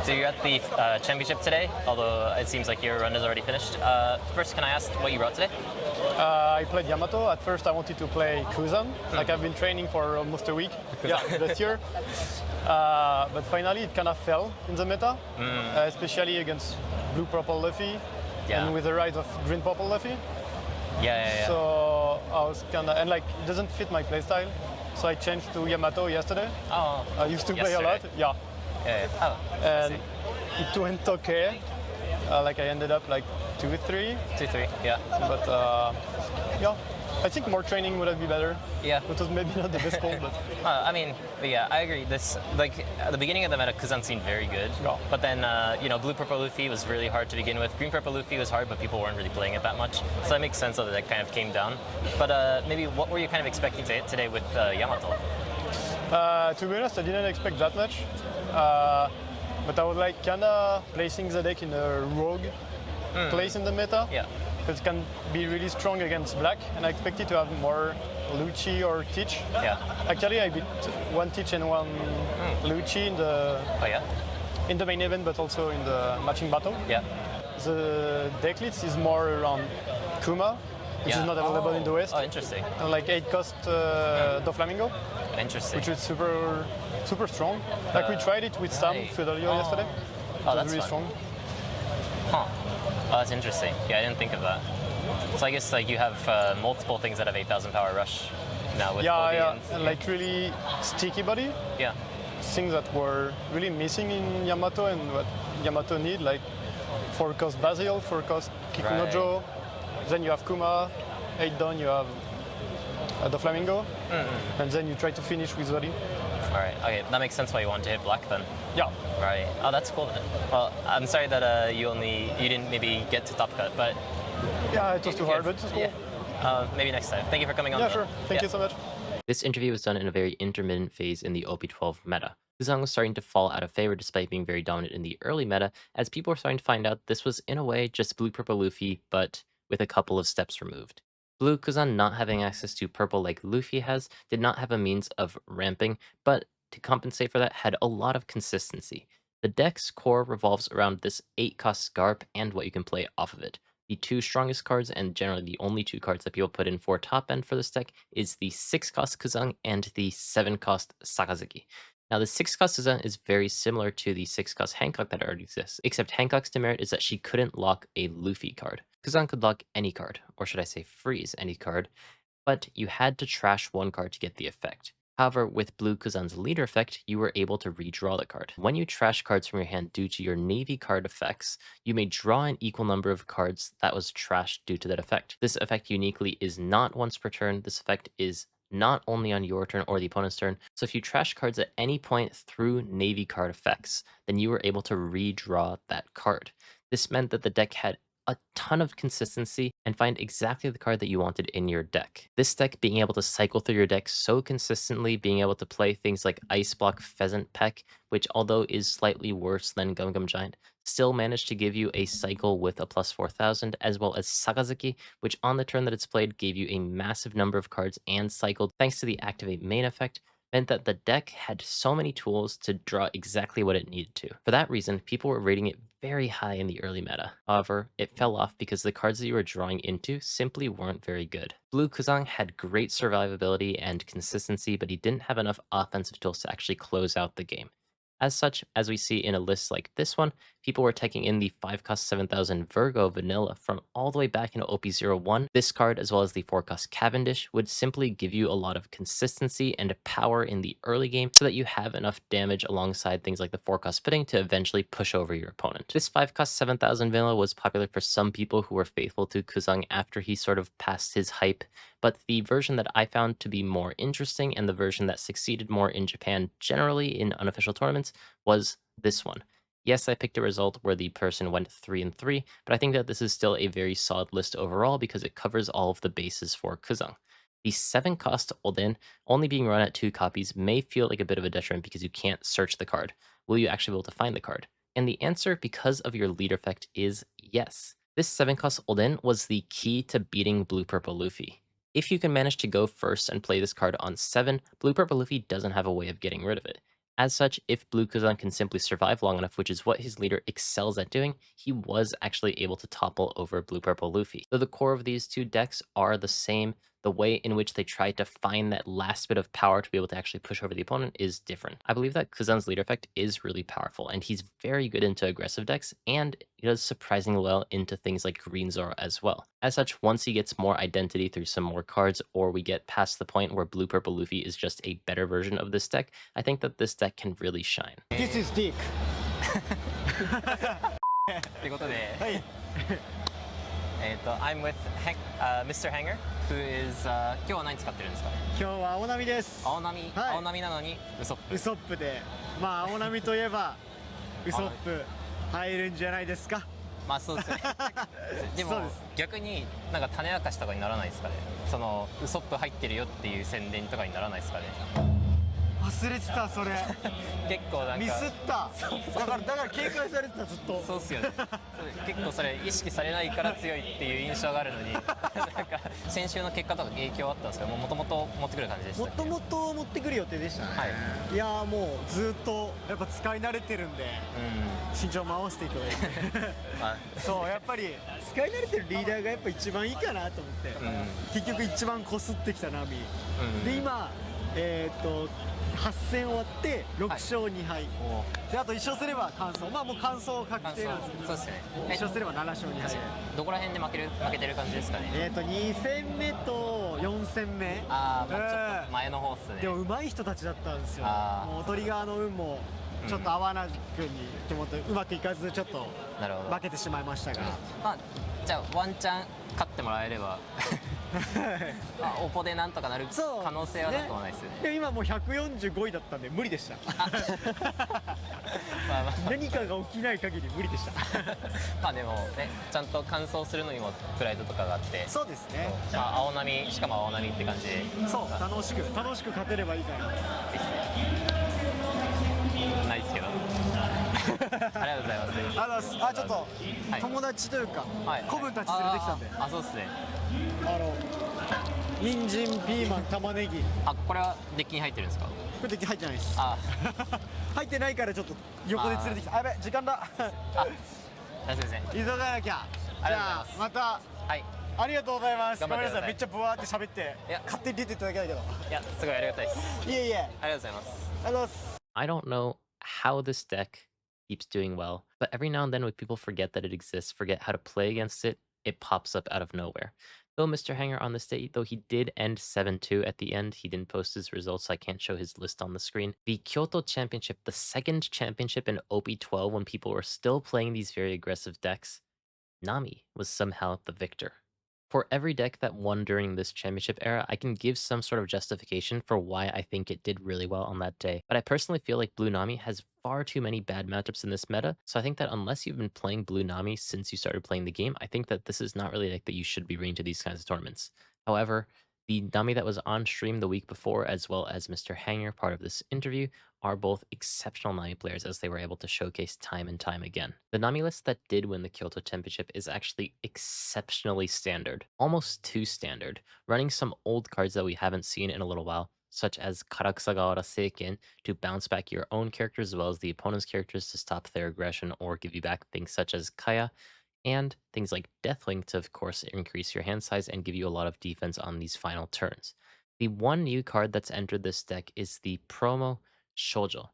So you're at the championship today, although it seems like your run is already finished. First, can I ask what you brought today? I played Yamato. At first I wanted to play Kuzan, like I've been training for almost a week, last year. But finally it kind of fell in the meta, especially against Blue-Purple Luffy, and with the rise of Green-Purple Luffy. So I was kind of, and like it doesn't fit my playstyle, so I changed to Yamato yesterday. Oh, I used to play a lot, Oh, and it went okay. Like I ended up like 2-3. 2-3, yeah. But yeah, I think more training would have been better. Yeah. It was maybe not the best call, but. I mean, but yeah, I agree. This, like, at the beginning of the meta, Kuzan seemed very good. Yeah. But then, you know, Blue-Purple Luffy was really hard to begin with. Green-Purple Luffy was hard, but people weren't really playing it that much. So that makes sense that it kind of came down. But maybe what were you kind of expecting today with Yamato? To be honest, I didn't expect that much. But I was like kind of placing the deck in a rogue place in the meta. Yeah. Because it can be really strong against black, and I expected to have more Lucci or Teach. Yeah. Actually, I beat one Teach and one Lucci in the in the main event, but also in the matching battle. Yeah. The deck list is more around Kuma, which is not available in the West. Oh, interesting. And like 8-cost Doflamingo. Interesting. Which is super strong. Like we tried it with Sam Fidelio yesterday. Oh, that's really fun. strong. Huh. Oh, that's interesting. Yeah, I didn't think of that. So I guess like you have multiple things that have 8,000 power rush now with Buggy and like really sticky body. Yeah. Things that were really missing in Yamato and what Yamato need, like 4-cost Basil, 4-cost Kikunojo. Right. Then you have Kuma, 8 down you have Doflamingo, and then you try to finish with Zori. Alright, okay, that makes sense why you wanted to hit black then. Yeah. Right. Oh, that's cool then. Well, I'm sorry that you didn't maybe get to top cut, but... Yeah, it was too hard, but it's cool. Yeah. Maybe next time. Thank you for coming on. Yeah, sure. Thank you so much. This interview was done in a very intermittent phase in the OP12 meta. Kuzan was starting to fall out of favor despite being very dominant in the early meta, as people were starting to find out this was in a way just blue purple Luffy, but with a couple of steps removed. Blue Kuzan not having access to purple like Luffy has did not have a means of ramping, but to compensate for that had a lot of consistency. The deck's core revolves around this 8-cost Garp and what you can play off of it. The two strongest cards, and generally the only two cards that people put in for top end for this deck, is the 6-cost Kuzan and the 7-cost Sakazuki. Now, the 6-cost Kuzan is very similar to the 6-cost Hancock that already exists, except Hancock's demerit is that she couldn't lock a Luffy card. Kuzan could lock any card, or should I say freeze any card, but you had to trash one card to get the effect. However, with Blue Kuzan's leader effect, you were able to redraw the card. When you trash cards from your hand due to your Navy card effects, you may draw an equal number of cards that was trashed due to that effect. This effect uniquely is not once per turn. This effect is not only on your turn or the opponent's turn. So if you trash cards at any point through Navy card effects, then you were able to redraw that card. This meant that the deck had a ton of consistency and find exactly the card that you wanted in your deck. This deck being able to cycle through your deck so consistently, being able to play things like Ice Block Pheasant Peck, which although is slightly worse than Gum Gum Giant, still managed to give you a cycle with a plus 4000, as well as Sakazuki, which on the turn that it's played gave you a massive number of cards and cycled thanks to the Activate main effect, meant that the deck had so many tools to draw exactly what it needed to. For that reason, people were rating it very high in the early meta. However, it fell off because the cards that you were drawing into simply weren't very good. Blue Kuzan had great survivability and consistency, but he didn't have enough offensive tools to actually close out the game. As such, as we see in a list like this one, people were taking in the 5-cost 7000 Virgo Vanilla from all the way back in OP01. This card, as well as the 4-cost Cavendish, would simply give you a lot of consistency and power in the early game so that you have enough damage alongside things like the 4-cost Fitting to eventually push over your opponent. This 5-cost 7000 Vanilla was popular for some people who were faithful to Kuzan after he sort of passed his hype, but the version that I found to be more interesting and the version that succeeded more in Japan generally in unofficial tournaments was this one. Yes, I picked a result where the person went 3-3, but I think that this is still a very solid list overall because it covers all of the bases for Kuzan. The 7-cost Oden only being run at 2 copies may feel like a bit of a detriment because you can't search the card. Will you actually be able to find the card? And the answer, because of your leader effect, is yes. This 7-cost Oden was the key to beating Blue Purple Luffy. If you can manage to go first and play this card on 7, Blue Purple Luffy doesn't have a way of getting rid of it. As such, if Blue Kuzan can simply survive long enough, which is what his leader excels at doing, he was actually able to topple over Blue Purple Luffy. Though the core of these two decks are the same, the way in which they try to find that last bit of power to be able to actually push over the opponent is different. I believe that Kuzan's leader effect is really powerful, and he's very good into aggressive decks, and he does surprisingly well into things like Green Zoro as well. As such, once he gets more identity through some more cards, or we get past the point where Blue Purple Luffy is just a better version of this deck, I think that this deck can really shine. This is Dick. ということで、はい。I'm with Mr. Hanger, who is 今日は何使ってるんですかね。今日は青波です。青波、はい、青波なのにウソップ。ウソップで、まあ青波といえばウソップ入るんじゃないですか。まあそうですね。でも逆になんか種明かしとかにならないですかね。そのウソップ入ってるよっていう宣伝とかにならないですかね。忘れてたそれ。結構なんかミスった。だから警戒されてたずっと。そうっすよね。結構それ意識されないから強いっていう印象があるのに、なんか先週の結果とか影響あったんですけど、もともと持ってくる感じでした。もともと持ってくる予定でしたね。はい。いやーもうずっとやっぱ使い慣れてるんで、身長も合わせていただいて。そうやっぱり使い慣れてるリーダーがやっぱ一番いいかなと思って。結局一番こすってきたナミ。で今8戦終わって6勝2敗、であと1勝すれば完走、まあもう完走確定なんですけど、そうですね、1勝すれば7勝2敗。どこら辺で負けてる感じですかね。2戦目と4戦目、ああ、まあちょっと前の方っすね。でも上手い人たちだったんですよ。もうトリガーの運もちょっと合わなくにと思ってうまくいかずちょっと負けてしまいましたが、まあじゃあワンチャン勝ってもらえればオポでなんとかなる可能性はなくもないですよね。で今もう145位だったんで無理でした。何かが起きない限り無理でした。まあでもね、ちゃんと完走するのにもプライドとかがあって、そうですね。まあ青波、しかも青波って感じで、そう楽しく勝てればいいかなですね。ないですけど。ありがとうございます。ちょっと友達というか子分たち連れてきたんで。あ、そうですね。人参、ピーマン、玉ねぎ。あ、これはデッキに入ってるんですか？これデッキ入ってないです。入ってないからちょっと横で連れてきた。やべ、時間だ。すいません。急がなきゃ。じゃあまた。はい。ありがとうございます。ごめんなさい、めっちゃブワーって喋って勝手に出ていただけだけど。いや、すごいありがたいです。いえいえ。ありがとうございます。ありがとうございます。I don't know how this deck keeps doing well, but every now and then when people forget that it exists, forget how to play against it, it pops up out of nowhere. Though Mr. Hanger on this day, though he did end 7-2 at the end, he didn't post his results, so I can't show his list on the screen. The Kyoto Championship, the second championship in OP12 when people were still playing these very aggressive decks, Nami was somehow the victor. For every deck that won during this championship era, I can give some sort of justification for why I think it did really well on that day. But I personally feel like Blue Nami has far too many bad matchups in this meta, so I think that unless you've been playing Blue Nami since you started playing the game, I think that this is not really a deck that you should be bringing to these kinds of tournaments. However, the Nami that was on stream the week before, as well as Mr. Hanger, part of this interview, are both exceptional Nami players as they were able to showcase time and time again. The Nami list that did win the Kyoto Championship is actually exceptionally standard, almost too standard, running some old cards that we haven't seen in a little while, such as Karakusagawa Seiken to bounce back your own characters as well as the opponent's characters to stop their aggression or give you back things such as Kaya, and things like Deathlink to, of course, increase your hand size and give you a lot of defense on these final turns. The one new card that's entered this deck is the promo Shoujo.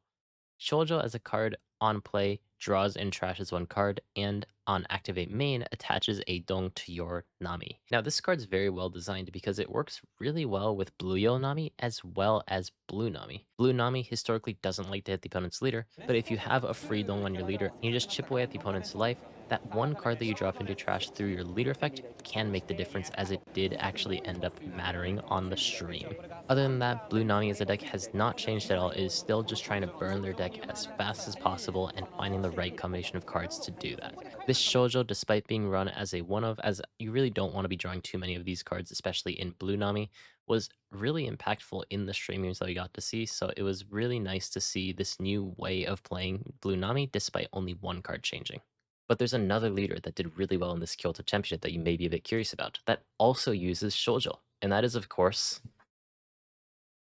Shoujo as a card on play draws and trashes one card, and on activate main attaches a dong to your Nami. Now this card's very well designed because it works really well with Blue Yellow Nami as well as Blue Nami. Blue Nami historically doesn't like to hit the opponent's leader, but if you have a free dong on your leader and you just chip away at the opponent's life, that one card that you drop into trash through your leader effect can make the difference, as it did actually end up mattering on the stream. Other than that, Blue Nami as a deck has not changed at all. It is still just trying to burn their deck as fast as possible and finding the right combination of cards to do that. This Shoujo, despite being run as a one-of, as you really don't want to be drawing too many of these cards, especially in Blue Nami, was really impactful in the streamings that we got to see, so it was really nice to see this new way of playing Blue Nami despite only one card changing. But there's another leader that did really well in this Kyoto Championship that you may be a bit curious about, that also uses Shoujo, and that is, of course,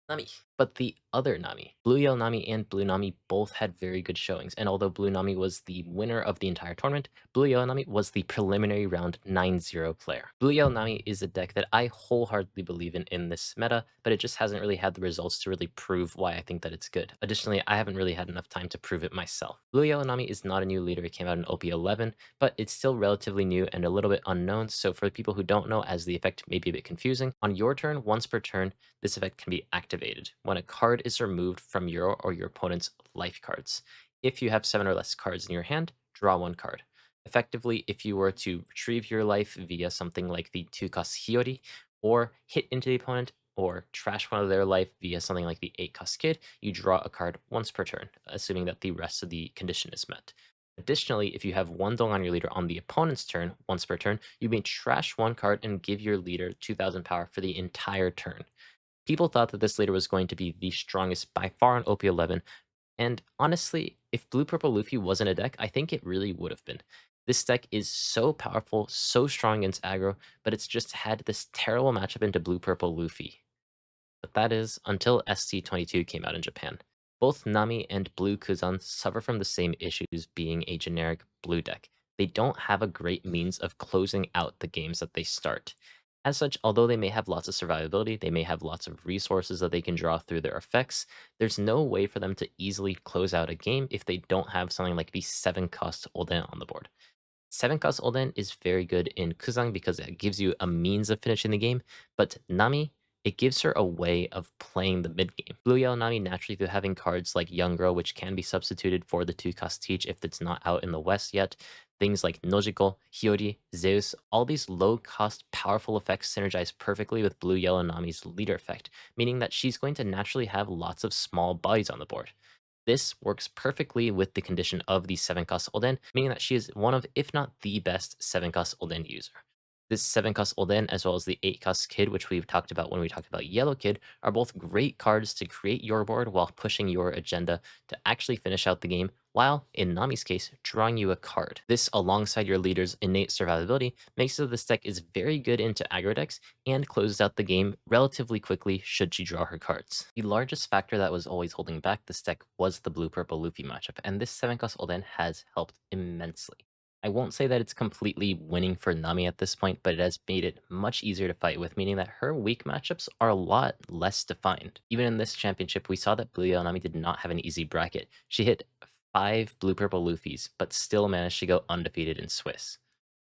Nami. But the other Nami. Blue Yellow Nami and Blue Nami both had very good showings, and although Blue Nami was the winner of the entire tournament, Blue Yellow Nami was the preliminary round 9-0 player. Blue Yellow Nami is a deck that I wholeheartedly believe in this meta, but it just hasn't really had the results to really prove why I think that it's good. Additionally, I haven't really had enough time to prove it myself. Blue Yellow Nami is not a new leader, it came out in OP11, but it's still relatively new and a little bit unknown, so for the people who don't know, as the effect may be a bit confusing, on your turn, once per turn, this effect can be activated when a card is removed from your or your opponent's life cards. If you have 7 or less cards in your hand, draw 1 card. Effectively, if you were to retrieve your life via something like the 2-cost Hiyori, or hit into the opponent, or trash one of their life via something like the 8-cost Kid, you draw a card once per turn, assuming that the rest of the condition is met. Additionally, if you have 1 dong on your leader on the opponent's turn, once per turn, you may trash 1 card and give your leader 2000 power for the entire turn. People thought that this leader was going to be the strongest by far in OP11, and honestly, if Blue Purple Luffy wasn't a deck, I think it really would have been. This deck is so powerful, so strong against aggro, but it's just had this terrible matchup into Blue Purple Luffy. But that is until ST22 came out in Japan. Both Nami and Blue Kuzan suffer from the same issues being a generic blue deck. They don't have a great means of closing out the games that they start. As such, although they may have lots of survivability, they may have lots of resources that they can draw through their effects, there's no way for them to easily close out a game if they don't have something like the 7-cost Olden on the board. 7-cost Olden is very good in Kuzan because it gives you a means of finishing the game, but Nami, it gives her a way of playing the mid game. Blue Yellow Nami, naturally through having cards like Young Girl, which can be substituted for the 2-cost Teach if it's not out in the West yet, things like Nojiko, Hiyori, Zeus, all these low-cost, powerful effects synergize perfectly with Blue Yellow Nami's leader effect, meaning that she's going to naturally have lots of small bodies on the board. This works perfectly with the condition of the 7-cost Olden, meaning that she is one of, if not the best 7-cost Olden user. This 7-cost Olden as well as the 8-cost Kid, which we've talked about when we talked about Yellow Kid, are both great cards to create your board while pushing your agenda to actually finish out the game, while, in Nami's case, drawing you a card. This, alongside your leader's innate survivability, makes it so this deck is very good into aggro decks and closes out the game relatively quickly should she draw her cards. The largest factor that was always holding back this deck was the blue-purple Luffy matchup, and this 7-cost Olden has helped immensely. I won't say that it's completely winning for Nami at this point, but it has made it much easier to fight with, meaning that her weak matchups are a lot less defined. Even in this championship, we saw that Blue Yellow Nami did not have an easy bracket. She hit 5 blue-purple Luffys, but still managed to go undefeated in Swiss.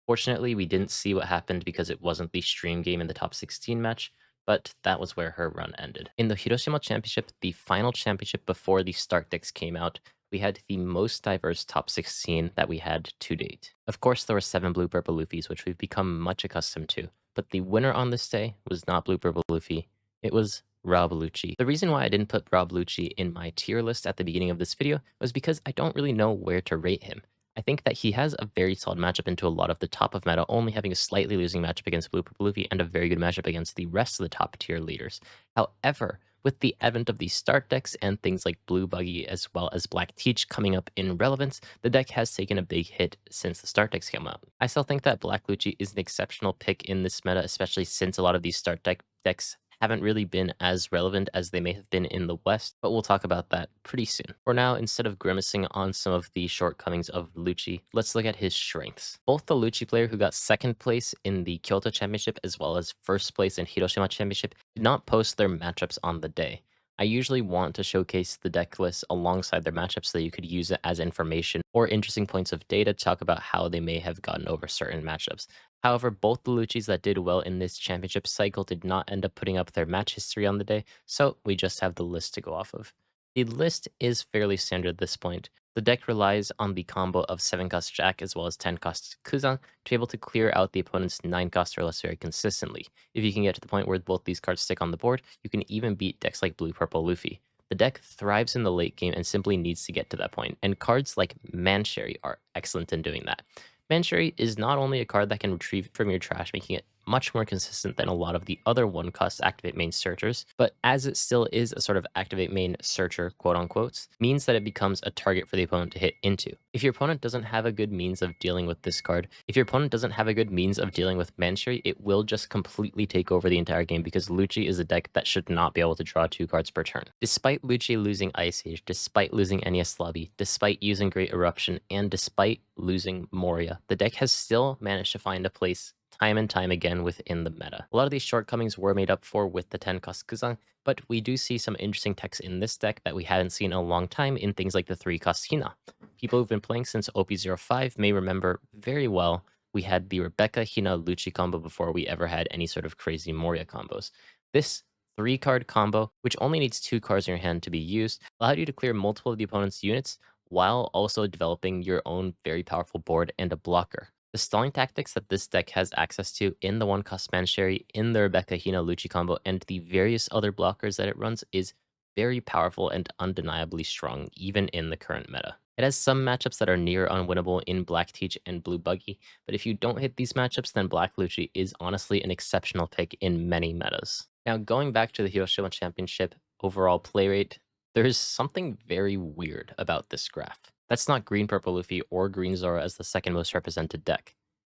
Fortunately, we didn't see what happened because it wasn't the stream game in the top 16 match, but that was where her run ended. In the Hiroshima Championship, the final championship before the start decks came out, we had the most diverse top 16 that we had to date. Of course, there were 7 blue-purple Luffys, which we've become much accustomed to, but the winner on this day was not blue-purple Luffy, it was Rob Lucci. The reason why I didn't put Rob Lucci in my tier list at the beginning of this video was because I don't really know where to rate him. I think that he has a very solid matchup into a lot of the top of meta, only having a slightly losing matchup against blue-purple Luffy and a very good matchup against the rest of the top tier leaders. However, with the advent of these start decks and things like Blue Buggy as well as Black Teach coming up in relevance, the deck has taken a big hit since the start decks came out. I still think that Black Lucci is an exceptional pick in this meta, especially since a lot of these start decks haven't really been as relevant as they may have been in the West, but we'll talk about that pretty soon. For now, instead of grimacing on some of the shortcomings of Lucci, let's look at his strengths. Both the Lucci player who got 2nd place in the Kyoto Championship as well as 1st place in Hiroshima Championship did not post their matchups on the day. I usually want to showcase the deck list alongside their matchups so that you could use it as information or interesting points of data to talk about how they may have gotten over certain matchups. However, both the Luccis that did well in this championship cycle did not end up putting up their match history on the day, so we just have the list to go off of. The list is fairly standard at this point. The deck relies on the combo of 7-cost Jack as well as 10-cost Kuzan to be able to clear out the opponent's 9-cost or less very consistently. If you can get to the point where both these cards stick on the board, you can even beat decks like Blue-Purple Luffy. The deck thrives in the late game and simply needs to get to that point, and cards like Mancherry are excellent in doing that. Mancherry is not only a card that can retrieve from your trash, making it much more consistent than a lot of the other 1-cost activate main searchers, but as it still is a sort of activate main searcher, quote unquote, means that it becomes a target for the opponent to hit into. If your opponent doesn't have a good means of dealing with this card, if your opponent doesn't have a good means of dealing with Mancherry, it will just completely take over the entire game because Lucci is a deck that should not be able to draw 2 cards per turn. Despite Lucci losing Ice Age, despite losing NES Lobby, despite using Great Eruption, and despite losing Moria, the deck has still managed to find a place time and time again within the meta. A lot of these shortcomings were made up for with the 10-cost Kuzan, but we do see some interesting techs in this deck that we hadn't seen in a long time in things like the 3-cost Hina. People who've been playing since OP05 may remember very well we had the Rebecca Hina Lucci combo before we ever had any sort of crazy Moria combos. This 3-card combo, which only needs 2 cards in your hand to be used, allowed you to clear multiple of the opponent's units while also developing your own very powerful board and a blocker. The stalling tactics that this deck has access to in the 1-cost Mancherry, in the Rebecca Hina Lucci combo, and the various other blockers that it runs is very powerful and undeniably strong, even in the current meta. It has some matchups that are near unwinnable in Black Teach and Blue Buggy, but if you don't hit these matchups, then Black Lucci is honestly an exceptional pick in many metas. Now, going back to the Hiroshima Championship overall play rate, there's something very weird about this graph. That's not Green-Purple Luffy or Green Zoro as the 2nd most represented deck.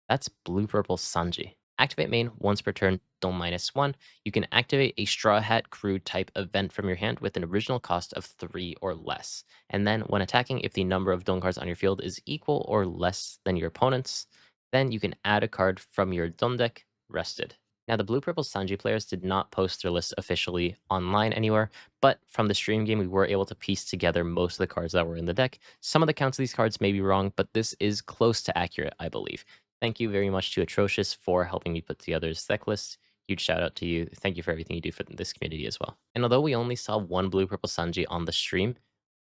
That's Blue-Purple Sanji. Activate main once per turn, don't -1. You can activate a Straw Hat Crew type event from your hand with an original cost of 3 or less. And then when attacking, if the number of Don cards on your field is equal or less than your opponent's, then you can add a card from your Don deck, rested. Now, the Blue-Purple Sanji players did not post their list officially online anywhere, but from the stream game, we were able to piece together most of the cards that were in the deck. Some of the counts of these cards may be wrong, but this is close to accurate, I believe. Thank you very much to Atrocious for helping me put together this deck list. Huge shout out to you. Thank you for everything you do for this community as well. And although we only saw one Blue-Purple Sanji on the stream,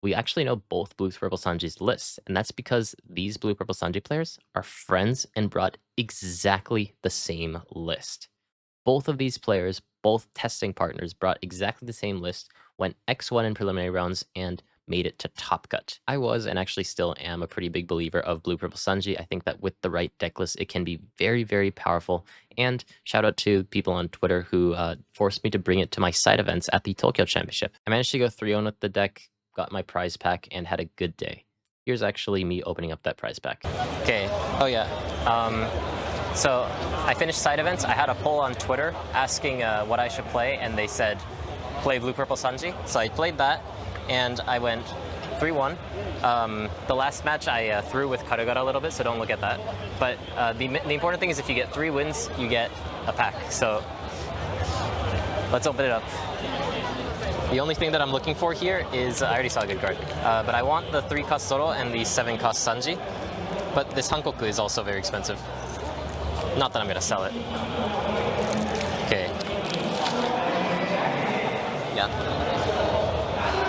we actually know both Blue-Purple Sanji's lists, and that's because these Blue-Purple Sanji players are friends and brought exactly the same list. Both of these players, both testing partners, brought exactly the same list, went X1 in preliminary rounds, and made it to Top Cut. I was, and actually still am, a pretty big believer of Blue Purple Sanji. I think that with the right deck list, it can be very, very powerful. And shout out to people on Twitter who forced me to bring it to my side events at the Tokyo Championship. I managed to go 3-0 with the deck, got my prize pack, and had a good day. Here's actually me opening up that prize pack. Okay, oh yeah. So I finished side events. I had a poll on Twitter asking what I should play, and they said, play Blue Purple Sanji. So I played that, and I went 3-1. The last match I threw with Kalgara a little bit, so don't look at that. But the important thing is if you get 3 wins, you get a pack. So let's open it up. The only thing that I'm looking for here is, I already saw a good card, but I want the 3-cost Zoro and the 7-cost Sanji. But this Hankoku is also very expensive. Not that I'm going to sell it. Okay. Yeah.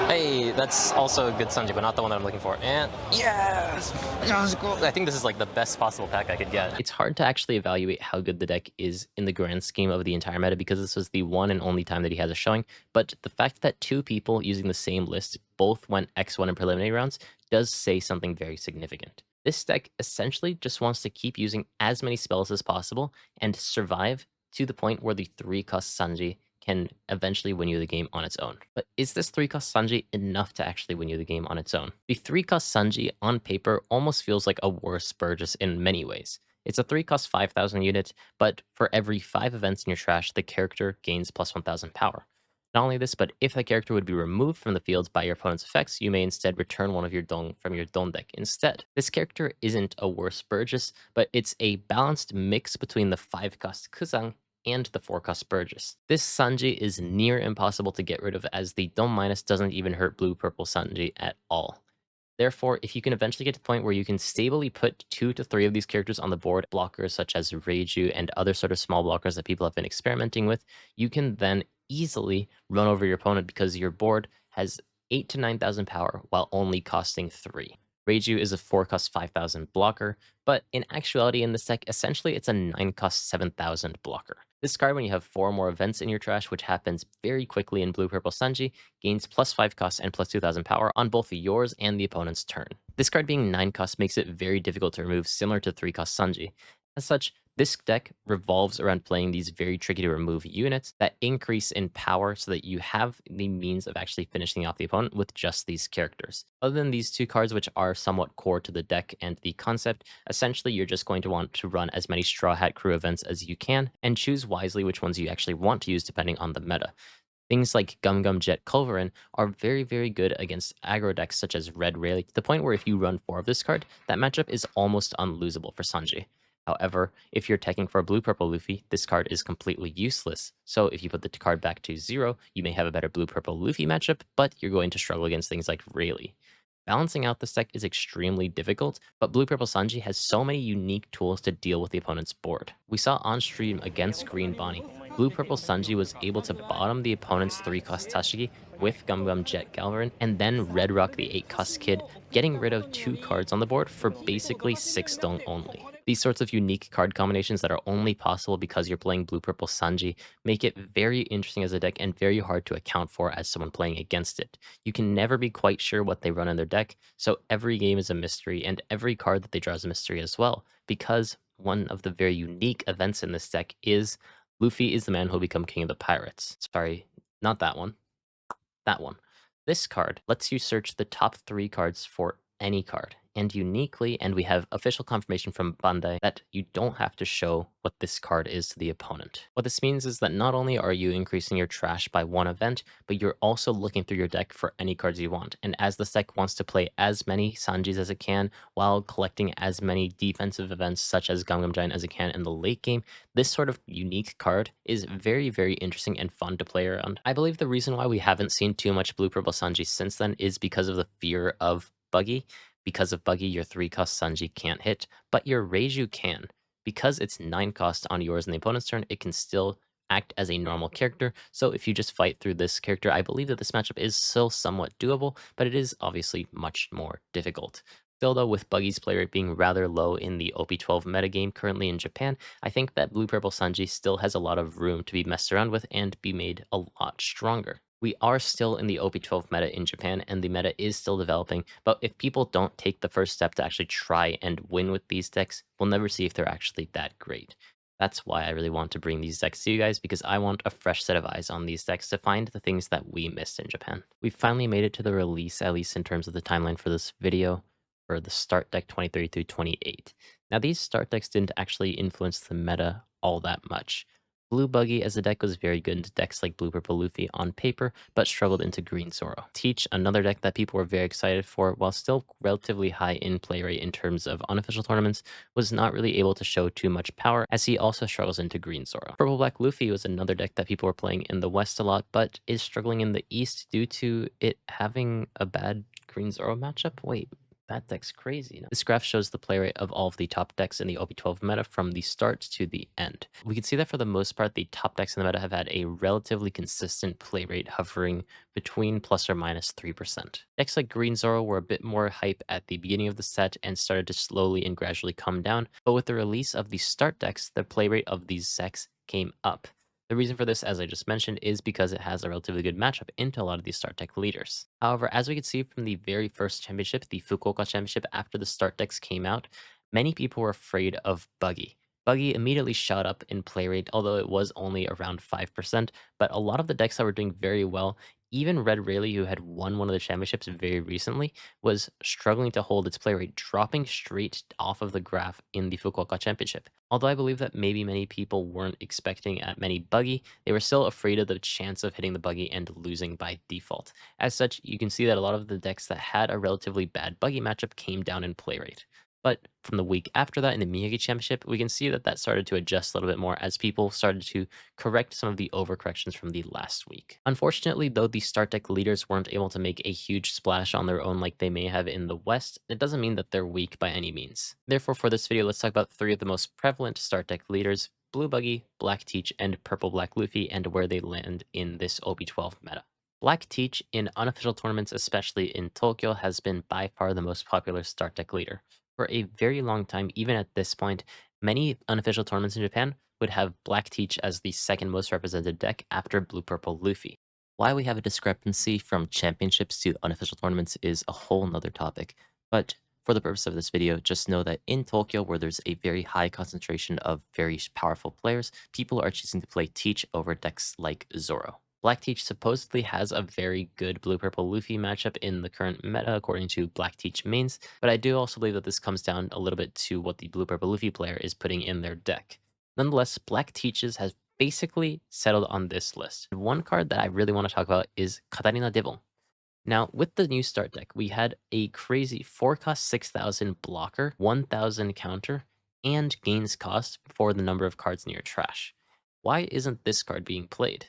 Hey, that's also a good Sanji, but not the one that I'm looking for. And yes! I think this is like the best possible pack I could get. It's hard to actually evaluate how good the deck is in the grand scheme of the entire meta because this was the one and only time that he has a showing. But the fact that 2 people using the same list both went X1 in preliminary rounds does say something very significant. This deck essentially just wants to keep using as many spells as possible and survive to the point where the 3-cost Sanji can eventually win you the game on its own. But is this 3-cost Sanji enough to actually win you the game on its own? The 3-cost Sanji on paper almost feels like a worse Burgess in many ways. It's a 3-cost 5,000 unit, but for every 5 events in your trash, the character gains plus 1,000 power. Not only this, but if the character would be removed from the field by your opponent's effects, you may instead return one of your Dong from your Don deck instead. This character isn't a worse Burgess, but it's a balanced mix between the 5-cost Kuzan and the 4-cost Burgess. This Sanji is near impossible to get rid of as the Don minus doesn't even hurt Blue Purple Sanji at all. Therefore, if you can eventually get to the point where you can stably put 2 to 3 of these characters on the board, blockers such as Reiju and other sort of small blockers that people have been experimenting with, you can then easily run over your opponent because your board has 8 to 9,000 power while only costing 3. Reiju is a 4-cost 5,000 blocker, but in actuality in this deck, essentially it's a 9-cost 7,000 blocker. This card, when you have 4 more events in your trash, which happens very quickly in Blue Purple Sanji, gains plus 5 cost and plus 2,000 power on both yours and the opponent's turn. This card being 9 cost makes it very difficult to remove, similar to 3-cost Sanji. As such, this deck revolves around playing these very tricky to remove units that increase in power so that you have the means of actually finishing off the opponent with just these characters. Other than these 2 cards, which are somewhat core to the deck and the concept, essentially you're just going to want to run as many Straw Hat Crew events as you can and choose wisely which ones you actually want to use depending on the meta. Things like Gum Gum Jet Culverin are very, very good against aggro decks such as Red Rayleigh, to the point where if you run 4 of this card, that matchup is almost unlosable for Sanji. However, if you're teching for a Blue-Purple Luffy, this card is completely useless. So if you put the card back to 0, you may have a better Blue-Purple Luffy matchup, but you're going to struggle against things like Rayleigh. Balancing out this deck is extremely difficult, but Blue-Purple Sanji has so many unique tools to deal with the opponent's board. We saw on stream against Green Bonney, Blue-Purple Sanji was able to bottom the opponent's 3-cost Tashigi with Gum Gum Jet Galvarin, and then Red Rock the 8-cost Kid, getting rid of 2 cards on the board for basically 6 Dong only. These sorts of unique card combinations that are only possible because you're playing Blue-Purple Sanji make it very interesting as a deck and very hard to account for as someone playing against it. You can never be quite sure what they run in their deck, so every game is a mystery, and every card that they draw is a mystery as well, because one of the very unique events in this deck is Luffy is the man who will become king of the pirates. Sorry, not that one. That one. This card lets you search the top 3 cards for any card. And uniquely, and we have official confirmation from Bandai, that you don't have to show what this card is to the opponent. What this means is that not only are you increasing your trash by 1 event, but you're also looking through your deck for any cards you want. And as this deck wants to play as many Sanjis as it can, while collecting as many defensive events such as Gum Gum Giant as it can in the late game, this sort of unique card is very, very interesting and fun to play around. I believe the reason why we haven't seen too much Blue-Purple Sanji since then is because of the fear of Buggy. Because of Buggy, your 3-cost Sanji can't hit, but your Reiju can. Because it's 9 cost on yours and the opponent's turn, it can still act as a normal character, so if you just fight through this character, I believe that this matchup is still somewhat doable, but it is obviously much more difficult. Still though, with Buggy's play rate being rather low in the OP12 metagame currently in Japan, I think that Blue-Purple Sanji still has a lot of room to be messed around with and be made a lot stronger. We are still in the OP12 meta in Japan, and the meta is still developing, but if people don't take the first step to actually try and win with these decks, we'll never see if they're actually that great. That's why I really want to bring these decks to you guys, because I want a fresh set of eyes on these decks to find the things that we missed in Japan. We finally made it to the release, at least in terms of the timeline for this video, for the start deck 23 through 28. Now, these start decks didn't actually influence the meta all that much. Blue Buggy as a deck was very good into decks like Blue Purple Luffy on paper, but struggled into Green Zoro. Teach, another deck that people were very excited for, while still relatively high in play rate in terms of unofficial tournaments, was not really able to show too much power, as he also struggles into Green Zoro. Purple Black Luffy was another deck that people were playing in the West a lot, but is struggling in the East due to it having a bad Green Zoro matchup? Wait, that deck's crazy. This graph shows the play rate of all of the top decks in the OP12 meta from the start to the end. We can see that for the most part, the top decks in the meta have had a relatively consistent play rate hovering between plus or minus 3%. Decks like Green Zoro were a bit more hype at the beginning of the set and started to slowly and gradually come down, but with the release of the start decks, the play rate of these decks came up. The reason for this, as I just mentioned, is because it has a relatively good matchup into a lot of these start deck leaders. However, as we could see from the very first championship, the Fukuoka Championship, after the start decks came out, many people were afraid of Buggy. Buggy immediately shot up in play rate, although it was only around 5%, but a lot of the decks that were doing very well, even Red Rayleigh, who had won one of the championships very recently, was struggling to hold its play rate, dropping straight off of the graph in the Fukuoka Championship. Although I believe that maybe many people weren't expecting many Buggy, they were still afraid of the chance of hitting the Buggy and losing by default. As such, you can see that a lot of the decks that had a relatively bad Buggy matchup came down in play rate. But from the week after that in the Miyagi Championship, we can see that that started to adjust a little bit more as people started to correct some of the overcorrections from the last week. Unfortunately, though the start deck leaders weren't able to make a huge splash on their own like they may have in the West, it doesn't mean that they're weak by any means. Therefore, for this video, let's talk about 3 of the most prevalent start deck leaders: Blue Buggy, Black Teach, and Purple Black Luffy, and where they land in this OP12 meta. Black Teach in unofficial tournaments, especially in Tokyo, has been by far the most popular start deck leader. For a very long time, even at this point, many unofficial tournaments in Japan would have Black Teach as the second most represented deck after Blue Purple Luffy. Why we have a discrepancy from championships to unofficial tournaments is a whole nother topic, but for the purpose of this video, just know that in Tokyo, where there's a very high concentration of very powerful players, people are choosing to play Teach over decks like Zoro. Black Teach supposedly has a very good Blue-Purple Luffy matchup in the current meta, according to Black Teach mains, but I do also believe that this comes down a little bit to what the Blue-Purple Luffy player is putting in their deck. Nonetheless, Black Teach's has basically settled on this list. One card that I really want to talk about is Katarina Devon. Now, with the new start deck, we had a crazy 4-cost 6,000 blocker, 1,000 counter, and gains cost for the number of cards in your trash. Why isn't this card being played?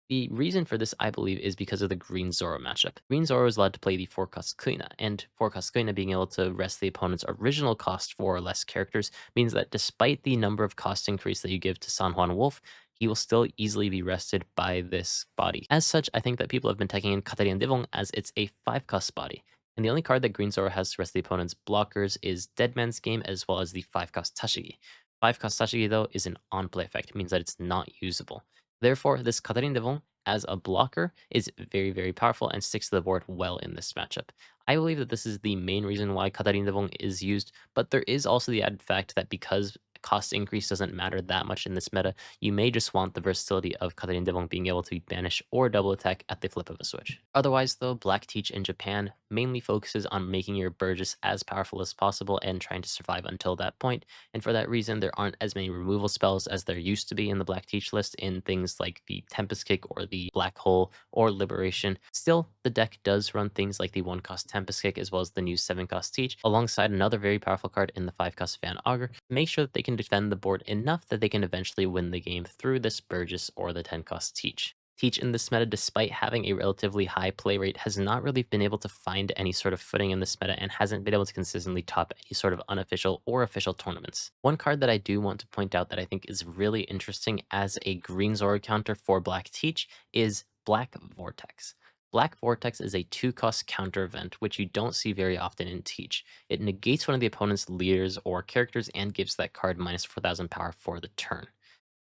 The reason for this, I believe, is because of the Green Zoro matchup. Green Zoro is allowed to play the 4-cost Kuina, and 4-cost Kuina being able to rest the opponent's original cost for less characters means that despite the number of cost increase that you give to San Juan Wolf, he will still easily be rested by this body. As such, I think that people have been taking in Katarina Devon as it's a 5-cost body. And the only card that Green Zoro has to rest the opponent's blockers is Dead Man's Game, as well as the 5-cost Tashigi. 5-cost Tashigi, though, is an on-play effect. It means that it's not usable. Therefore, this Katarina Devon as a blocker is very, very powerful and sticks to the board well in this matchup. I believe that this is the main reason why Katarina Devon is used, but there is also the added fact that because cost increase doesn't matter that much in this meta, you may just want the versatility of Katarina Devon being able to be banished or double attack at the flip of a switch. Otherwise, though, Black Teach in Japan mainly focuses on making your Burgess as powerful as possible and trying to survive until that point, and for that reason, there aren't as many removal spells as there used to be in the Black Teach list in things like the Tempest Kick or the Black Hole or Liberation. Still, the deck does run things like the 1-cost Tempest Kick as well as the new 7-cost Teach, alongside another very powerful card in the 5-cost Van Augur, to make sure that they can defend the board enough that they can eventually win the game through this Burgess or the 10-cost Teach. Teach in this meta, despite having a relatively high play rate, has not really been able to find any sort of footing in this meta and hasn't been able to consistently top any sort of unofficial or official tournaments. One card that I do want to point out that I think is really interesting as a Green Zoro counter for Black Teach is Black Vortex. Black Vortex is a 2-cost counter event, which you don't see very often in Teach. It negates one of the opponent's leaders or characters and gives that card minus 4,000 power for the turn.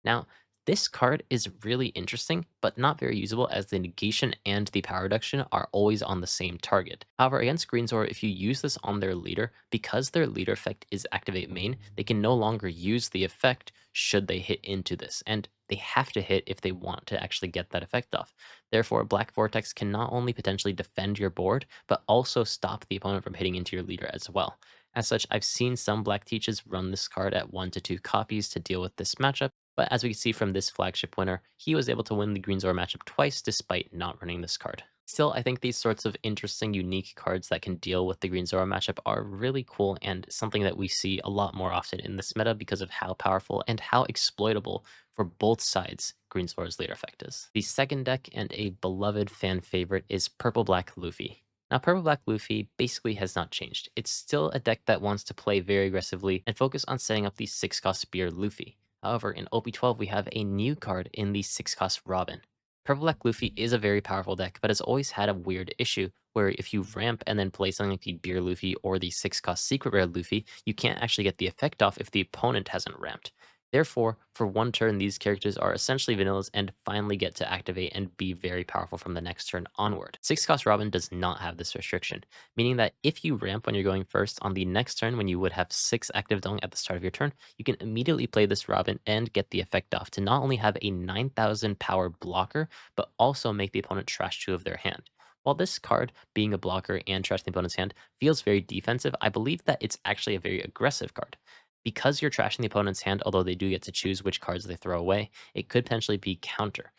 Now, This card is really interesting, but not very usable as the negation and the power reduction are always on the same target. However, against Green Zoro, if you use this on their leader, because their leader effect is activate main, they can no longer use the effect should they hit into this, and they have to hit if they want to actually get that effect off. Therefore, Black Vortex can not only potentially defend your board, but also stop the opponent from hitting into your leader as well. As such, I've seen some black teaches run this card at 1 to 2 copies to deal with this matchup, but as we can see from this flagship winner, he was able to win the Green Zoro matchup twice despite not running this card. Still, I think these sorts of interesting, unique cards that can deal with the Green Zoro matchup are really cool and something that we see a lot more often in this meta because of how powerful and how exploitable for both sides Green Zoro's leader effect is. The second deck and a beloved fan favorite is Purple Black Luffy. Now, Purple Black Luffy basically has not changed. It's still a deck that wants to play very aggressively and focus on setting up the 6-cost Spear Luffy. However, in OP12 we have a new card in the 6-cost Robin. Purple Black Luffy is a very powerful deck, but has always had a weird issue where if you ramp and then play something like the Beer Luffy or the 6-cost Secret Rare Luffy, you can't actually get the effect off if the opponent hasn't ramped. Therefore, for one turn, these characters are essentially vanillas and finally get to activate and be very powerful from the next turn onward. 6-cost Robin does not have this restriction, meaning that if you ramp when you're going first on the next turn when you would have 6 active Dong at the start of your turn, you can immediately play this Robin and get the effect off to not only have a 9,000 power blocker, but also make the opponent trash 2 of their hand. While this card, being a blocker and trashing the opponent's hand, feels very defensive, I believe that it's actually a very aggressive card. Because you're trashing the opponent's hand, although they do get to choose which cards they throw away, it could potentially be counter.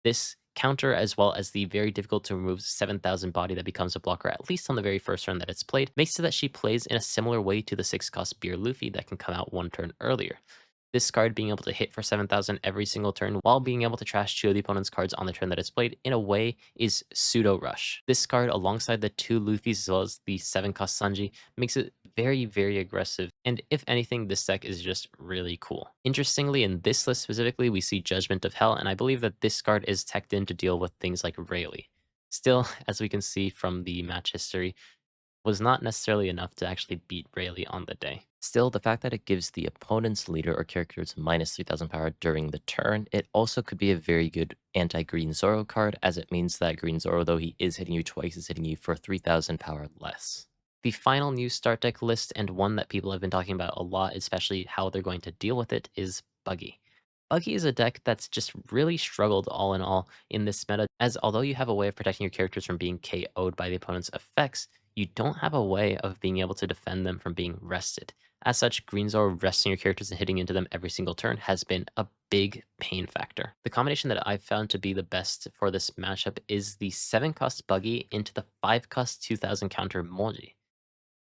This counter, as well as the very difficult to remove 7,000 body that becomes a blocker, at least on the very first turn that it's played, makes it that she plays in a similar way to the 6-cost Beer Luffy that can come out 1 turn earlier. This card being able to hit for 7,000 every single turn while being able to trash 2 of the opponent's cards on the turn that it's played, in a way, is pseudo rush. This card, alongside the 2 Luffys as well as the 7-cost Sanji, makes it very, very aggressive, and if anything, this deck is just really cool. Interestingly, in this list specifically, we see Judgment of Hell, and I believe that this card is teched in to deal with things like Rayleigh. Still, as we can see from the match history, was not necessarily enough to actually beat Rayleigh on the day. Still, the fact that it gives the opponent's leader or characters minus 3,000 power during the turn, it also could be a very good anti-Green Zoro card, as it means that Green Zoro, though he is hitting you twice, is hitting you for 3,000 power less. The final new start deck list, and one that people have been talking about a lot, especially how they're going to deal with it, is Buggy. Buggy is a deck that's just really struggled all in all in this meta, as although you have a way of protecting your characters from being KO'd by the opponent's effects, you don't have a way of being able to defend them from being rested. As such, Green Zoro resting your characters and hitting into them every single turn has been a big pain factor. The combination that I've found to be the best for this matchup is the 7-cost Buggy into the 5-cost 2000 counter Moji.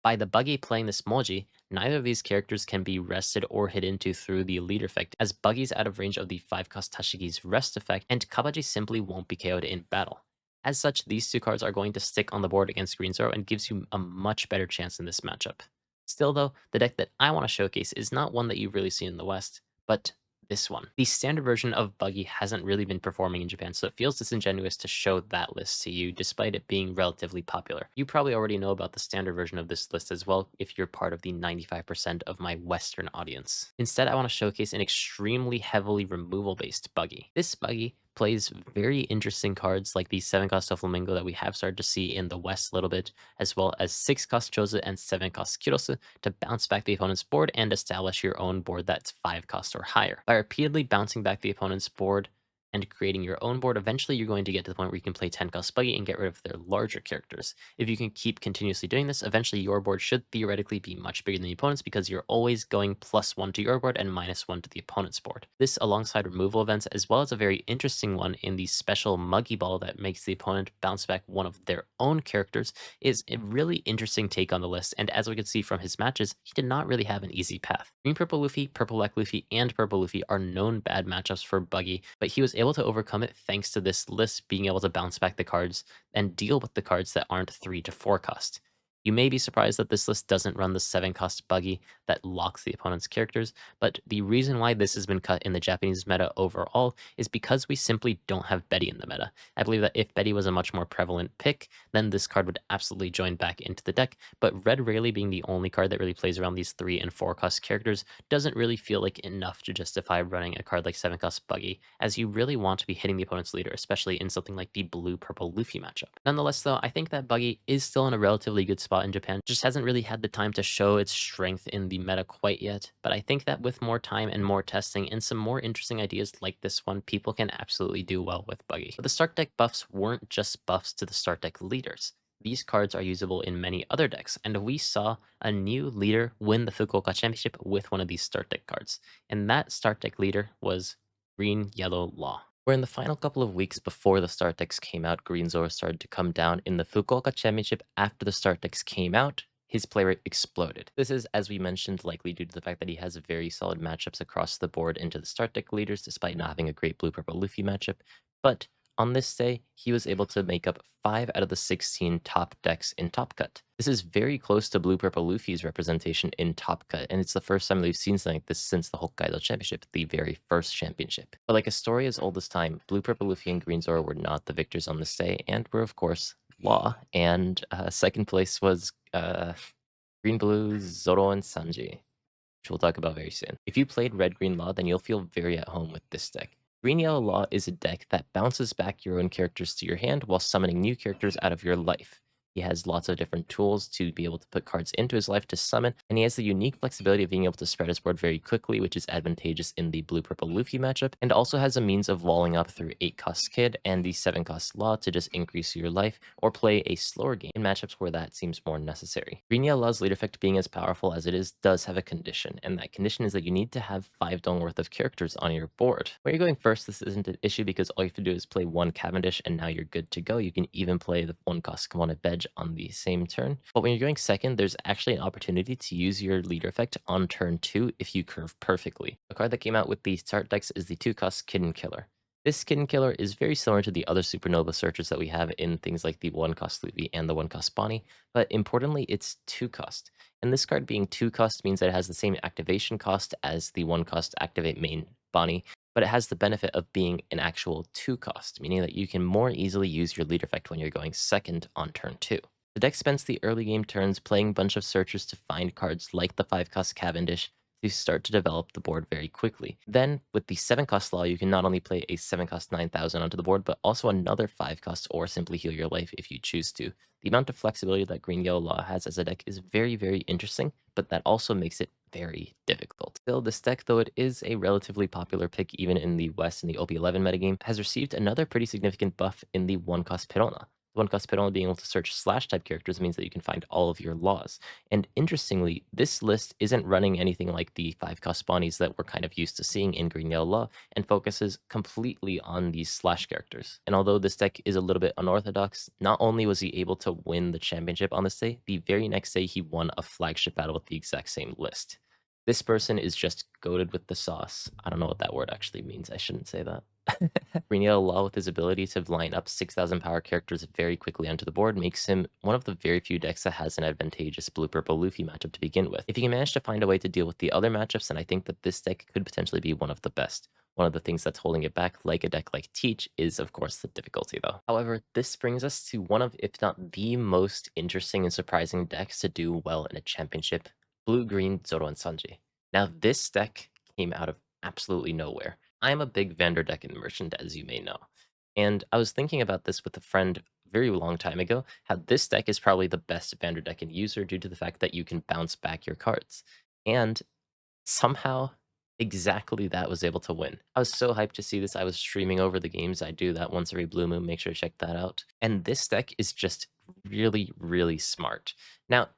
By the Buggy playing this Moji, neither of these characters can be rested or hit into through the leader effect, as Buggy's out of range of the 5-cost Tashigi's rest effect, and Kabaji simply won't be KO'd in battle. As such, these 2 cards are going to stick on the board against Green Zoro and gives you a much better chance in this matchup. Still though, the deck that I want to showcase is not one that you've really seen in the West, but this one. The standard version of Buggy hasn't really been performing in Japan, so it feels disingenuous to show that list to you, despite it being relatively popular. You probably already know about the standard version of this list as well, if you're part of the 95% of my Western audience. Instead, I want to showcase an extremely heavily removal-based Buggy. This Buggy plays very interesting cards like the 7-cost Flamingo that we have started to see in the West a little bit, as well as 6-cost Choza and 7-cost Kirosu to bounce back the opponent's board and establish your own board that's 5-cost or higher. By repeatedly bouncing back the opponent's board and creating your own board, eventually you're going to get to the point where you can play 10-cost Buggy and get rid of their larger characters. If you can keep continuously doing this, eventually your board should theoretically be much bigger than the opponent's because you're always going +1 to your board and -1 to the opponent's board. This, alongside removal events, as well as a very interesting one in the special Muggy Ball that makes the opponent bounce back one of their own characters, is a really interesting take on the list, and as we could see from his matches, he did not really have an easy path. Green Purple Luffy, Purple Black Luffy, and Purple Luffy are known bad matchups for Buggy, but he was able to overcome it thanks to this list being able to bounce back the cards and deal with the cards that aren't 3 to 4 cost. You may be surprised that this list doesn't run the 7-cost Buggy that locks the opponent's characters, but the reason why this has been cut in the Japanese meta overall is because we simply don't have Betty in the meta. I believe that if Betty was a much more prevalent pick, then this card would absolutely join back into the deck, but Red Rayleigh being the only card that really plays around these 3 and 4-cost characters doesn't really feel like enough to justify running a card like 7-cost Buggy, as you really want to be hitting the opponent's leader, especially in something like the blue-purple Luffy matchup. Nonetheless though, I think that Buggy is still in a relatively good spot in Japan, just hasn't really had the time to show its strength in the meta quite yet, but I think that with more time and more testing and some more interesting ideas like this one, people can absolutely do well with Buggy. But the start deck buffs weren't just buffs to the start deck leaders. These cards are usable in many other decks, and we saw a new leader win the Fukuoka Championship with one of these start deck cards, and that start deck leader was Green Yellow Law. Where in the final couple of weeks before the start decks came out, Green Zoro started to come down. In the Fukuoka Championship, after the start decks came out, his play rate exploded. This is, as we mentioned, likely due to the fact that he has very solid matchups across the board into the start deck leaders, despite not having a great blue-purple Luffy matchup. But on this day, he was able to make up 5 out of the 16 top decks in Top Cut. This is very close to blue-purple Luffy's representation in Top Cut, and it's the first time we've seen something like this since the Hokkaido Championship, the very first championship. But like a story as old as time, blue-purple Luffy and Green Zoro were not the victors on this day, and were of course Law, and second place was Green-blue Zoro and Sanji, which we'll talk about very soon. If you played Red-Green Law, then you'll feel very at home with this deck. Green Yellow Law is a deck that bounces back your own characters to your hand while summoning new characters out of your life. He has lots of different tools to be able to put cards into his life to summon, and he has the unique flexibility of being able to spread his board very quickly, which is advantageous in the blue-purple Luffy matchup, and also has a means of walling up through 8-cost Kid and the 7-cost Law to just increase your life, or play a slower game in matchups where that seems more necessary. Green Yellow Law's leader effect being as powerful as it is does have a condition, and that condition is that you need to have 5 dong worth of characters on your board. When you're going first, this isn't an issue because all you have to do is play 1 Cavendish and now you're good to go. You can even play the 1-cost Kamona Bedge on the same turn. But when you're going second, there's actually an opportunity to use your leader effect on turn 2 if you curve perfectly. A card that came out with the start decks is the 2-cost Kitten Killer. This Kitten Killer is very similar to the other Supernova searchers that we have in things like the 1-cost Luffy and the 1-cost Bonney, but importantly, it's 2-cost. And this card being 2-cost means that it has the same activation cost as the 1-cost Activate main Bonney, but it has the benefit of being an actual 2-cost, meaning that you can more easily use your leader effect when you're going second on turn 2. The deck spends the early game turns playing a bunch of searchers to find cards like the 5-cost Cavendish to start to develop the board very quickly. Then, with the 7-cost Law, you can not only play a 7-cost 9000 onto the board, but also another 5-cost or simply heal your life if you choose to. The amount of flexibility that Green Yellow Law has as a deck is very, very interesting, but that also makes it very difficult. Still, this deck, though it is a relatively popular pick even in the West in the OP11 metagame, has received another pretty significant buff in the 1-cost Perona. 1-cost Perona being able to search slash type characters means that you can find all of your laws. And interestingly, this list isn't running anything like the 5-cost Bonnies that we're kind of used to seeing in Green Yellow Law, and focuses completely on these slash characters. And although this deck is a little bit unorthodox, not only was he able to win the championship on this day, the very next day he won a flagship battle with the exact same list. This person is just goated with the sauce. I don't know what that word actually means. I shouldn't say that. Green Yellow Law, with his ability to line up 6,000 power characters very quickly onto the board, makes him one of the very few decks that has an advantageous blue-purple Luffy matchup to begin with. If you can manage to find a way to deal with the other matchups, then I think that this deck could potentially be one of the best. One of the things that's holding it back, like a deck like Teach, is of course the difficulty though. However, this brings us to one of, if not the most interesting and surprising decks to do well in a championship, Blue-Green Zoro and Sanji. Now this deck came out of absolutely nowhere. I'm a big Vanderdecken merchant, as you may know. And I was thinking about this with a friend a very long time ago, how this deck is probably the best Vanderdecken user due to the fact that you can bounce back your cards. And somehow, exactly that was able to win. I was so hyped to see this. I was streaming over the games. I do that once every blue moon. Make sure to check that out. And this deck is just really, really smart. Now,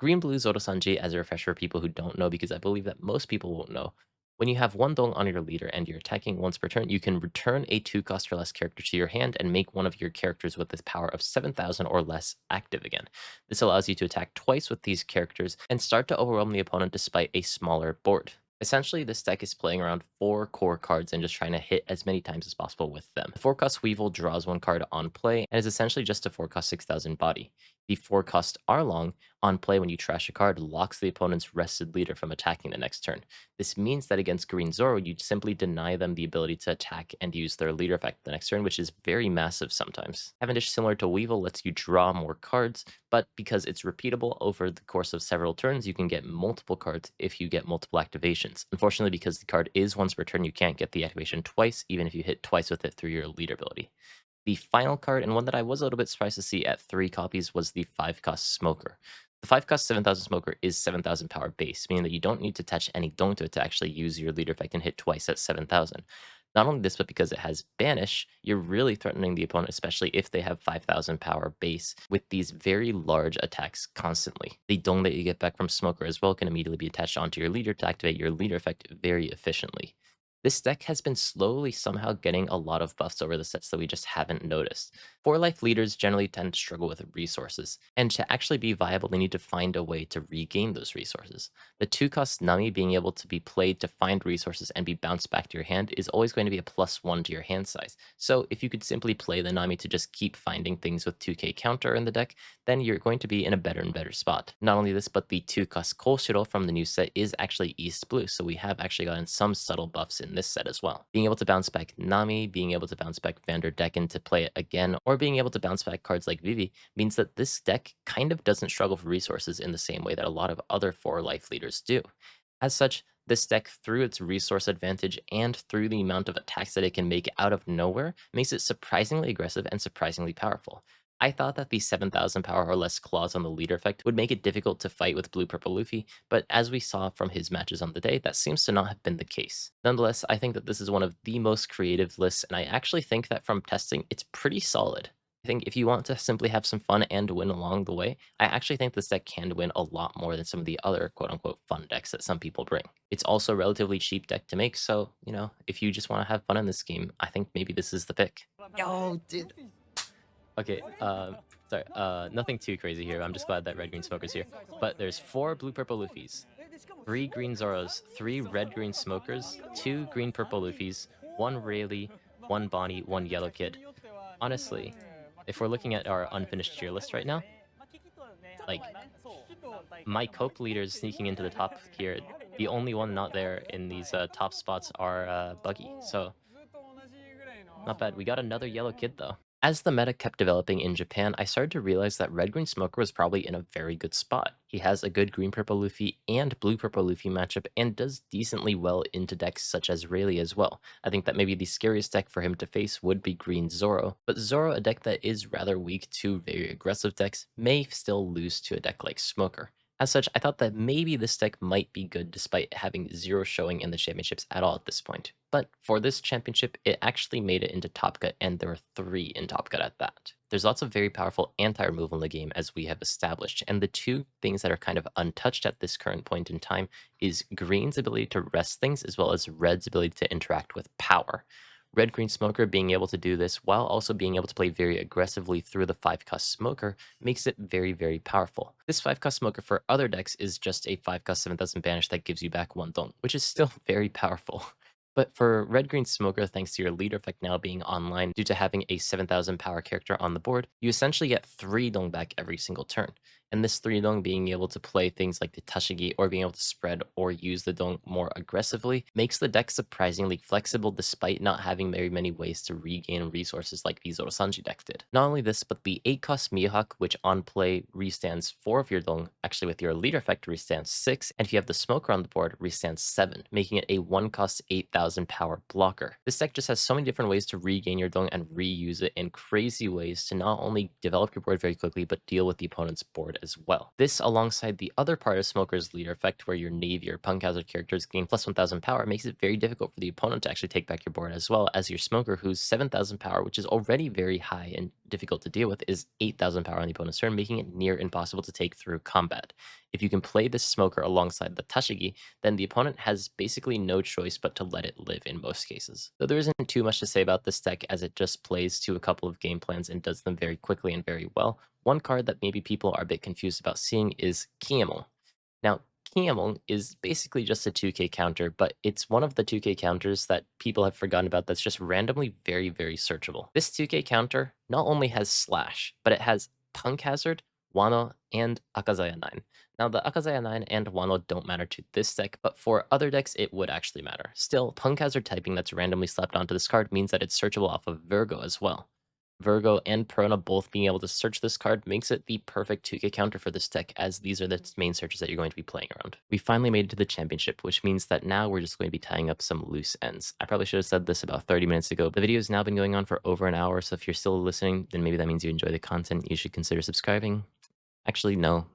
Green-Blue Zoro Sanji, as a refresher for people who don't know, because I believe that most people won't know, when you have 1 dong on your leader and you're attacking once per turn, you can return a 2-cost or less character to your hand and make one of your characters with the power of 7,000 or less active again. This allows you to attack twice with these characters and start to overwhelm the opponent despite a smaller board. Essentially, this deck is playing around 4 core cards and just trying to hit as many times as possible with them. The 4-cost Weevil draws 1 card on play and is essentially just a 4-cost 6,000 body. The 4-cost Arlong, on play when you trash a card, locks the opponent's rested leader from attacking the next turn. This means that against Green Zoro, you simply deny them the ability to attack and use their leader effect the next turn, which is very massive sometimes. Cavendish, similar to Weevil, lets you draw more cards, but because it's repeatable over the course of several turns, you can get multiple cards if you get multiple activations. Unfortunately, because the card is once per turn, you can't get the activation twice, even if you hit twice with it through your leader ability. The final card, and one that I was a little bit surprised to see at 3 copies, was the 5-cost Smoker. The 5-cost 7,000 Smoker is 7,000 power base, meaning that you don't need to attach any dong to it to actually use your leader effect and hit twice at 7,000. Not only this, but because it has Banish, you're really threatening the opponent, especially if they have 5,000 power base, with these very large attacks constantly. The dong that you get back from Smoker as well can immediately be attached onto your leader to activate your leader effect very efficiently. This deck has been slowly somehow getting a lot of buffs over the sets that we just haven't noticed. 4-life leaders generally tend to struggle with resources, and to actually be viable, they need to find a way to regain those resources. The 2-cost Nami being able to be played to find resources and be bounced back to your hand is always going to be a +1 to your hand size. So if you could simply play the Nami to just keep finding things with 2k counter in the deck, then you're going to be in a better and better spot. Not only this, but the 2-cost Koshiro from the new set is actually East Blue, so we have actually gotten some subtle buffs in this set as well. Being able to bounce back Nami, being able to bounce back Vanderdecken to play it again, or being able to bounce back cards like Vivi means that this deck kind of doesn't struggle for resources in the same way that a lot of other 4-life leaders do. As such, this deck, through its resource advantage and through the amount of attacks that it can make out of nowhere, makes it surprisingly aggressive and surprisingly powerful. I thought that the 7,000 power or less claws on the leader effect would make it difficult to fight with Blue-Purple Luffy, but as we saw from his matches on the day, that seems to not have been the case. Nonetheless, I think that this is one of the most creative lists, and I actually think that from testing, it's pretty solid. I think if you want to simply have some fun and win along the way, I actually think this deck can win a lot more than some of the other quote-unquote fun decks that some people bring. It's also a relatively cheap deck to make, so, if you just want to have fun in this game, I think maybe this is the pick. Yo, dude. Okay, sorry, nothing too crazy here. I'm just glad that Red Green Smoker's here. But there's 4 Blue Purple Luffys, 3 Green Zoros, 3 Red Green Smokers, 2 Green Purple Luffys, 1 Rayleigh, 1 Bonney, 1 Yellow Kid. Honestly, if we're looking at our unfinished tier list right now, like, my Cope leaders sneaking into the top here, the only one not there in these top spots are Buggy, so not bad. We got another Yellow Kid though. As the meta kept developing in Japan, I started to realize that Red Green Smoker was probably in a very good spot. He has a good Green Purple Luffy and Blue Purple Luffy matchup and does decently well into decks such as Rayleigh as well. I think that maybe the scariest deck for him to face would be Green Zoro, but Zoro, a deck that is rather weak to very aggressive decks, may still lose to a deck like Smoker. As such, I thought that maybe this deck might be good despite having 0 showing in the championships at all at this point. But for this championship, it actually made it into Top Cut, and there were 3 in Top Cut at that. There's lots of very powerful anti-removal in the game, as we have established, and the 2 things that are kind of untouched at this current point in time is Green's ability to rest things, as well as Red's ability to interact with power. Red Green Smoker being able to do this while also being able to play very aggressively through the 5-cost Smoker makes it very, very powerful. This 5-cost Smoker for other decks is just a 5-cost 7,000 banish that gives you back 1 dong, which is still very powerful. But for Red Green Smoker, thanks to your leader effect now being online due to having a 7,000 power character on the board, you essentially get 3 dong back every single turn. And this 3 dong being able to play things like the Tashigi or being able to spread or use the dong more aggressively makes the deck surprisingly flexible despite not having very many ways to regain resources like the Zoro Sanji deck did. Not only this, but the 8-cost Mihawk, which on play restands 4 of your dong, actually with your leader effect restands 6, and if you have the Smoker on the board, restands 7, making it a 1-cost 8,000 power blocker. This deck just has so many different ways to regain your dong and reuse it in crazy ways to not only develop your board very quickly, but deal with the opponent's board as well. This, alongside the other part of Smoker's leader effect, where your Navy or Punk Hazard characters gain plus 1,000 power, makes it very difficult for the opponent to actually take back your board, as well as your Smoker, whose 7,000 power, which is already very high and difficult to deal with, is 8,000 power on the opponent's turn, making it near impossible to take through combat. If you can play this Smoker alongside the Tashigi, then the opponent has basically no choice but to let it live in most cases. Though there isn't too much to say about this deck, as it just plays to a couple of game plans and does them very quickly and very well. One card that maybe people are a bit confused about seeing is Kiemon. Now, Kinemon is basically just a 2k counter, but it's one of the 2k counters that people have forgotten about that's just randomly very, very searchable. This 2k counter not only has Slash, but it has Punk Hazard, Wano, and Akazaya 9. Now, the Akazaya 9 and Wano don't matter to this deck, but for other decks, it would actually matter. Still, Punk Hazard typing that's randomly slapped onto this card means that it's searchable off of Virgo as well. Virgo and Perona both being able to search this card makes it the perfect 2k counter for this deck, as these are the main searches that you're going to be playing around. We finally made it to the championship, which means that now we're just going to be tying up some loose ends. I probably should have said this about 30 minutes ago. The video has now been going on for over an hour, so if you're still listening, then maybe that means you enjoy the content. You should consider subscribing. Actually, no.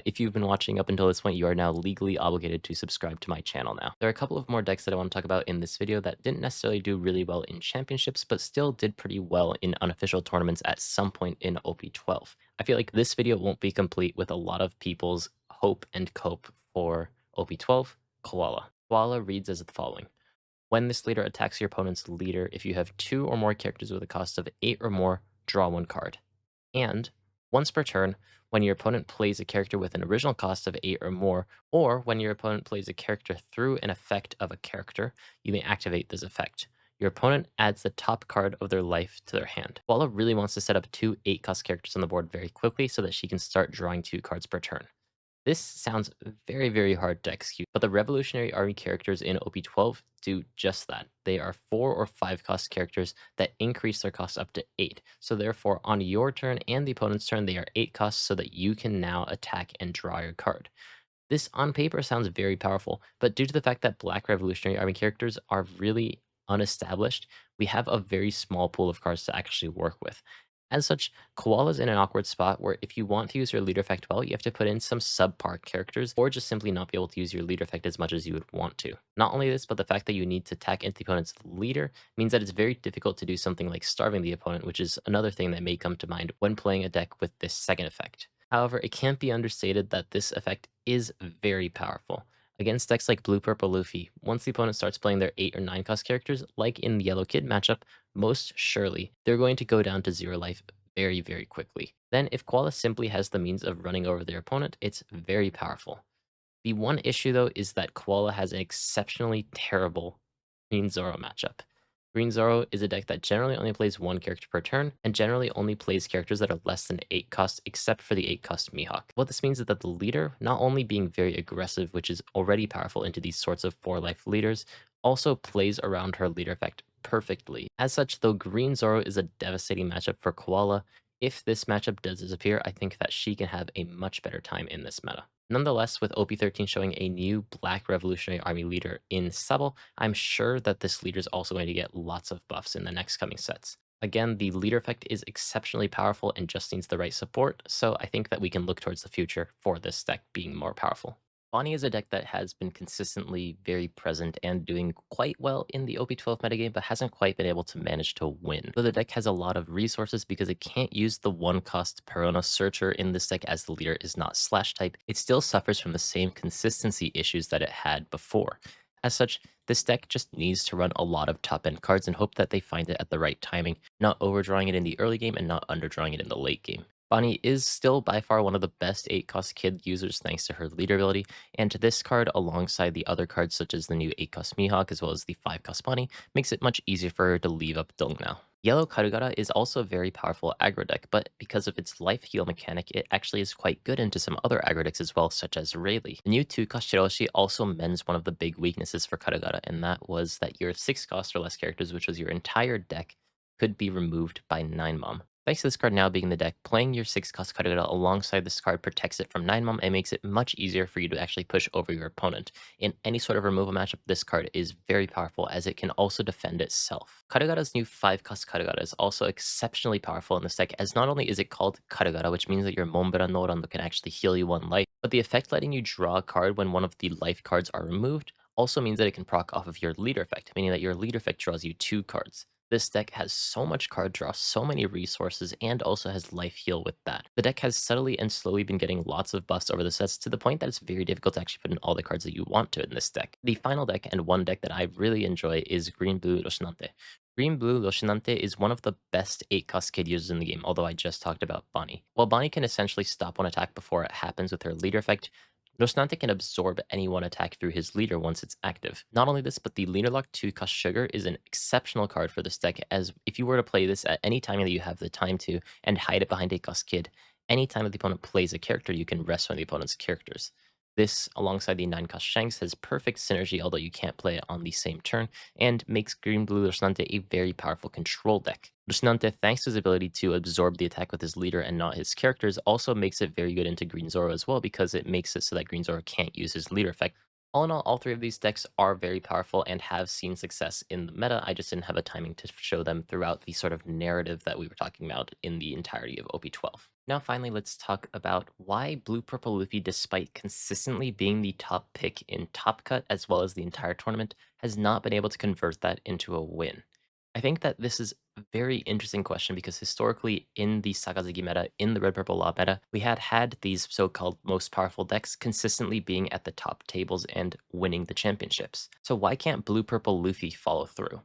If you've been watching up until this point, you are now legally obligated to subscribe to my channel now. There are a couple of more decks that I want to talk about in this video that didn't necessarily do really well in championships, but still did pretty well in unofficial tournaments at some point in OP12. I feel like this video won't be complete with a lot of people's hope and cope for OP12, Koala. Koala reads as the following. When this leader attacks your opponent's leader, if you have 2 or more characters with a cost of 8 or more, draw 1 card. And once per turn, when your opponent plays a character with an original cost of 8 or more, or when your opponent plays a character through an effect of a character, you may activate this effect. Your opponent adds the top card of their life to their hand. Koala really wants to set up 2 8-cost characters on the board very quickly so that she can start drawing 2 cards per turn. This sounds very, very hard to execute, but the Revolutionary Army characters in OP12 do just that. They are 4 or 5 cost characters that increase their cost up to 8. So therefore, on your turn and the opponent's turn, they are 8 costs so that you can now attack and draw your card. This on paper sounds very powerful, but due to the fact that Black Revolutionary Army characters are really unestablished, we have a very small pool of cards to actually work with. As such, Koala's in an awkward spot where if you want to use your leader effect well, you have to put in some subpar characters, or just simply not be able to use your leader effect as much as you would want to. Not only this, but the fact that you need to attack into the opponent's leader means that it's very difficult to do something like starving the opponent, which is another thing that may come to mind when playing a deck with this second effect. However, it can't be understated that this effect is very powerful. Against decks like Blue Purple Luffy, once the opponent starts playing their 8 or 9 cost characters, like in the Yellow Kid matchup, most surely they're going to go down to 0 life very, very quickly. Then, if Koala simply has the means of running over their opponent, it's very powerful. The one issue, though, is that Koala has an exceptionally terrible Green Zoro matchup. Green Zoro is a deck that generally only plays 1 character per turn, and generally only plays characters that are less than 8 cost, except for the 8 cost Mihawk. What this means is that the leader, not only being very aggressive, which is already powerful into these sorts of 4 life leaders, also plays around her leader effect perfectly. As such, though Green Zoro is a devastating matchup for Koala, if this matchup does disappear, I think that she can have a much better time in this meta. Nonetheless, with OP13 showing a new Black Revolutionary Army leader in Sable, I'm sure that this leader is also going to get lots of buffs in the next coming sets. Again, the leader effect is exceptionally powerful and just needs the right support, so I think that we can look towards the future for this deck being more powerful. Bonney is a deck that has been consistently very present and doing quite well in the OP12 metagame, but hasn't quite been able to manage to win. Though the deck has a lot of resources because it can't use the 1-cost Perona Searcher in this deck as the leader is not Slash type, it still suffers from the same consistency issues that it had before. As such, this deck just needs to run a lot of top-end cards and hope that they find it at the right timing, not overdrawing it in the early game and not underdrawing it in the late game. Bonney is still by far one of the best 8-cost kid users thanks to her leader ability, and this card alongside the other cards such as the new 8-cost Mihawk as well as the 5-cost Bonney makes it much easier for her to leave up Dong now. Yellow Kalgara is also a very powerful aggro deck, but because of its life heal mechanic, it actually is quite good into some other aggro decks as well, such as Rayleigh. The new 2-cost Shiroshi also mends one of the big weaknesses for Kalgara, and that was that your 6-cost or less characters, which was your entire deck, could be removed by 9-mom. Thanks to this card now being in the deck, playing your 6-cost Kalgara alongside this card protects it from 9-mom and makes it much easier for you to actually push over your opponent. In any sort of removal matchup, this card is very powerful as it can also defend itself. Kalgara's new 5-cost Kalgara is also exceptionally powerful in this deck, as not only is it called Kalgara, which means that your Mombra no Rando can actually heal you 1 life, but the effect letting you draw a card when one of the life cards are removed also means that it can proc off of your leader effect, meaning that your leader effect draws you 2 cards. This deck has so much card draw, so many resources, and also has life heal with that. The deck has subtly and slowly been getting lots of buffs over the sets to the point that it's very difficult to actually put in all the cards that you want to in this deck. The final deck, and one deck that I really enjoy, is Green-Blue Rosinante. Green-Blue Rosinante is one of the best 8-cost kid users in the game, although I just talked about Bonney. While Bonney can essentially stop one attack before it happens with her leader effect, Rosinante can absorb any one attack through his leader once it's active. Not only this, but the leader lock 2 cost sugar is an exceptional card for this deck, as if you were to play this at any time that you have the time to and hide it behind a cost kid, anytime that the opponent plays a character, you can rest one of the opponent's characters. This, alongside the 9 cost Shanks, has perfect synergy, although you can't play it on the same turn, and makes Green Blue Rosinante a very powerful control deck. Rosinante, thanks to his ability to absorb the attack with his leader and not his characters, also makes it very good into Green Zoro as well, because it makes it so that Green Zoro can't use his leader effect. All in all three of these decks are very powerful and have seen success in the meta. I just didn't have a timing to show them throughout the sort of narrative that we were talking about in the entirety of OP12. Now finally, let's talk about why Blue Purple Luffy, despite consistently being the top pick in Top Cut as well as the entire tournament, has not been able to convert that into a win. I think that this is a very interesting question because historically in the Sakazuki meta, in the Red Purple Law meta, we had these so-called most powerful decks consistently being at the top tables and winning the championships. So why can't Blue Purple Luffy follow through?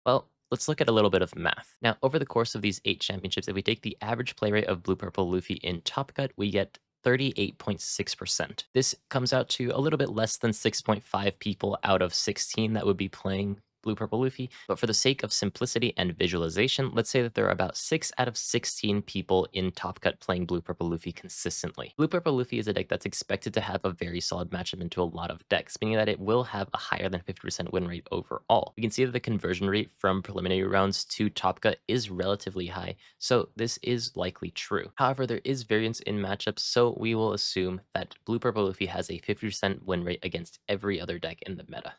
Well, let's look at a little bit of math. Now, over the course of these 8 championships, if we take the average play rate of Blue Purple Luffy in Top Cut, we get 38.6%. This comes out to a little bit less than 6.5 people out of 16 that would be playing Blue Purple Luffy, but for the sake of simplicity and visualization, let's say that there are about 6 out of 16 people in Top Cut playing Blue Purple Luffy consistently. Blue Purple Luffy is a deck that's expected to have a very solid matchup into a lot of decks, meaning that it will have a higher than 50% win rate overall. We can see that the conversion rate from preliminary rounds to Top Cut is relatively high, so this is likely true. However, there is variance in matchups, so we will assume that Blue Purple Luffy has a 50% win rate against every other deck in the meta.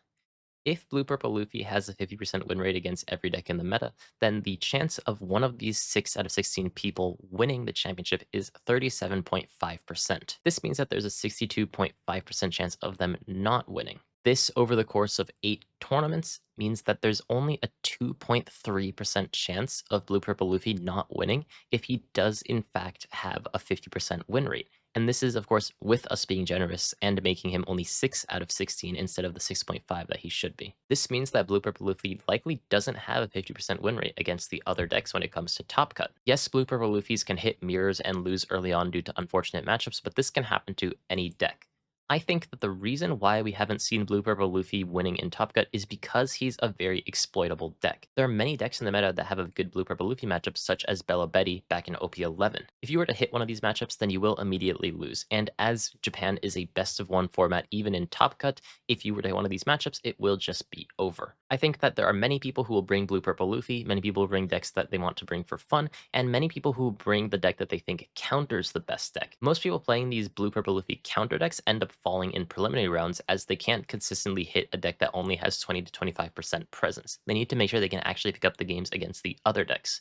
If Blue Purple Luffy has a 50% win rate against every deck in the meta, then the chance of one of these 6 out of 16 people winning the championship is 37.5%. This means that there's a 62.5% chance of them not winning. This, over the course of 8 tournaments, means that there's only a 2.3% chance of Blue Purple Luffy not winning if he does in fact have a 50% win rate. And this is, of course, with us being generous and making him only 6 out of 16 instead of the 6.5 that he should be. This means that Blue Purple Luffy likely doesn't have a 50% win rate against the other decks when it comes to Top Cut. Yes, Blue Purple Luffys can hit mirrors and lose early on due to unfortunate matchups, but this can happen to any deck. I think that the reason why we haven't seen Blue Purple Luffy winning in Top Cut is because he's a very exploitable deck. There are many decks in the meta that have a good Blue Purple Luffy matchup, such as Bella Betty back in OP11. If you were to hit one of these matchups, then you will immediately lose, and as Japan is a best of 1 format even in Top Cut, if you were to hit one of these matchups, it will just be over. I think that there are many people who will bring Blue Purple Luffy, many people will bring decks that they want to bring for fun, and many people who bring the deck that they think counters the best deck. Most people playing these Blue Purple Luffy counter decks end up falling in preliminary rounds as they can't consistently hit a deck that only has 20 to 25% presence. They need to make sure they can actually pick up the games against the other decks.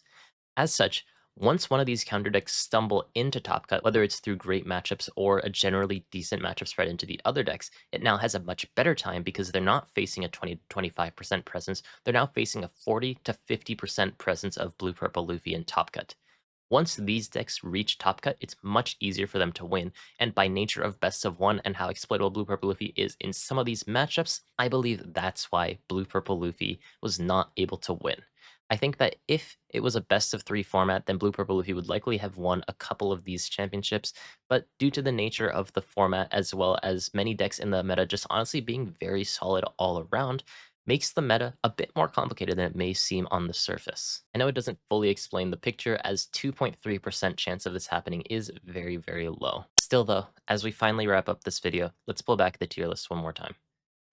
As such, once one of these counter decks stumble into Top Cut, whether it's through great matchups or a generally decent matchup spread into the other decks, it now has a much better time because they're not facing a 20 to 25% presence, they're now facing a 40 to 50% presence of Blue Purple Luffy in Top Cut. Once these decks reach Top Cut, it's much easier for them to win, and by nature of best of 1 and how exploitable Blue Purple Luffy is in some of these matchups, I believe that's why Blue Purple Luffy was not able to win. I think that if it was a best of 3 format, then Blue Purple Luffy would likely have won a couple of these championships, but due to the nature of the format as well as many decks in the meta just honestly being very solid all around, makes the meta a bit more complicated than it may seem on the surface. I know it doesn't fully explain the picture, as 2.3% chance of this happening is very, very low. Still though, as we finally wrap up this video, let's pull back the tier list one more time.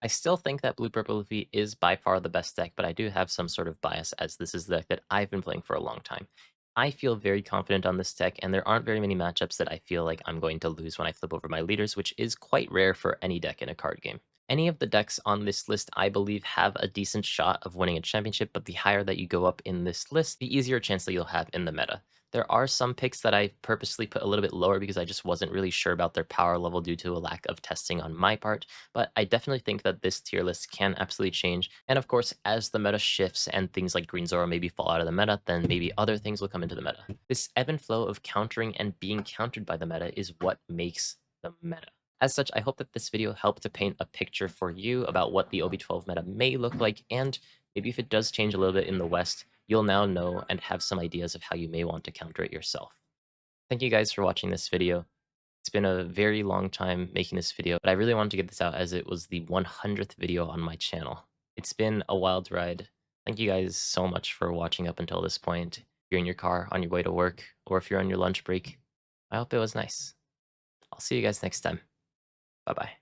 I still think that Blue Purple Luffy is by far the best deck, but I do have some sort of bias as this is the deck that I've been playing for a long time. I feel very confident on this deck, and there aren't very many matchups that I feel like I'm going to lose when I flip over my leaders, which is quite rare for any deck in a card game. Any of the decks on this list, I believe, have a decent shot of winning a championship, but the higher that you go up in this list, the easier chance that you'll have in the meta. There are some picks that I purposely put a little bit lower because I just wasn't really sure about their power level due to a lack of testing on my part, but I definitely think that this tier list can absolutely change. And of course, as the meta shifts and things like Green Zoro maybe fall out of the meta, then maybe other things will come into the meta. This ebb and flow of countering and being countered by the meta is what makes the meta. As such, I hope that this video helped to paint a picture for you about what the OP12 meta may look like, and maybe if it does change a little bit in the West, you'll now know and have some ideas of how you may want to counter it yourself. Thank you guys for watching this video. It's been a very long time making this video, but I really wanted to get this out as it was the 100th video on my channel. It's been a wild ride. Thank you guys so much for watching up until this point. If you're in your car on your way to work, or if you're on your lunch break, I hope it was nice. I'll see you guys next time. Bye-bye.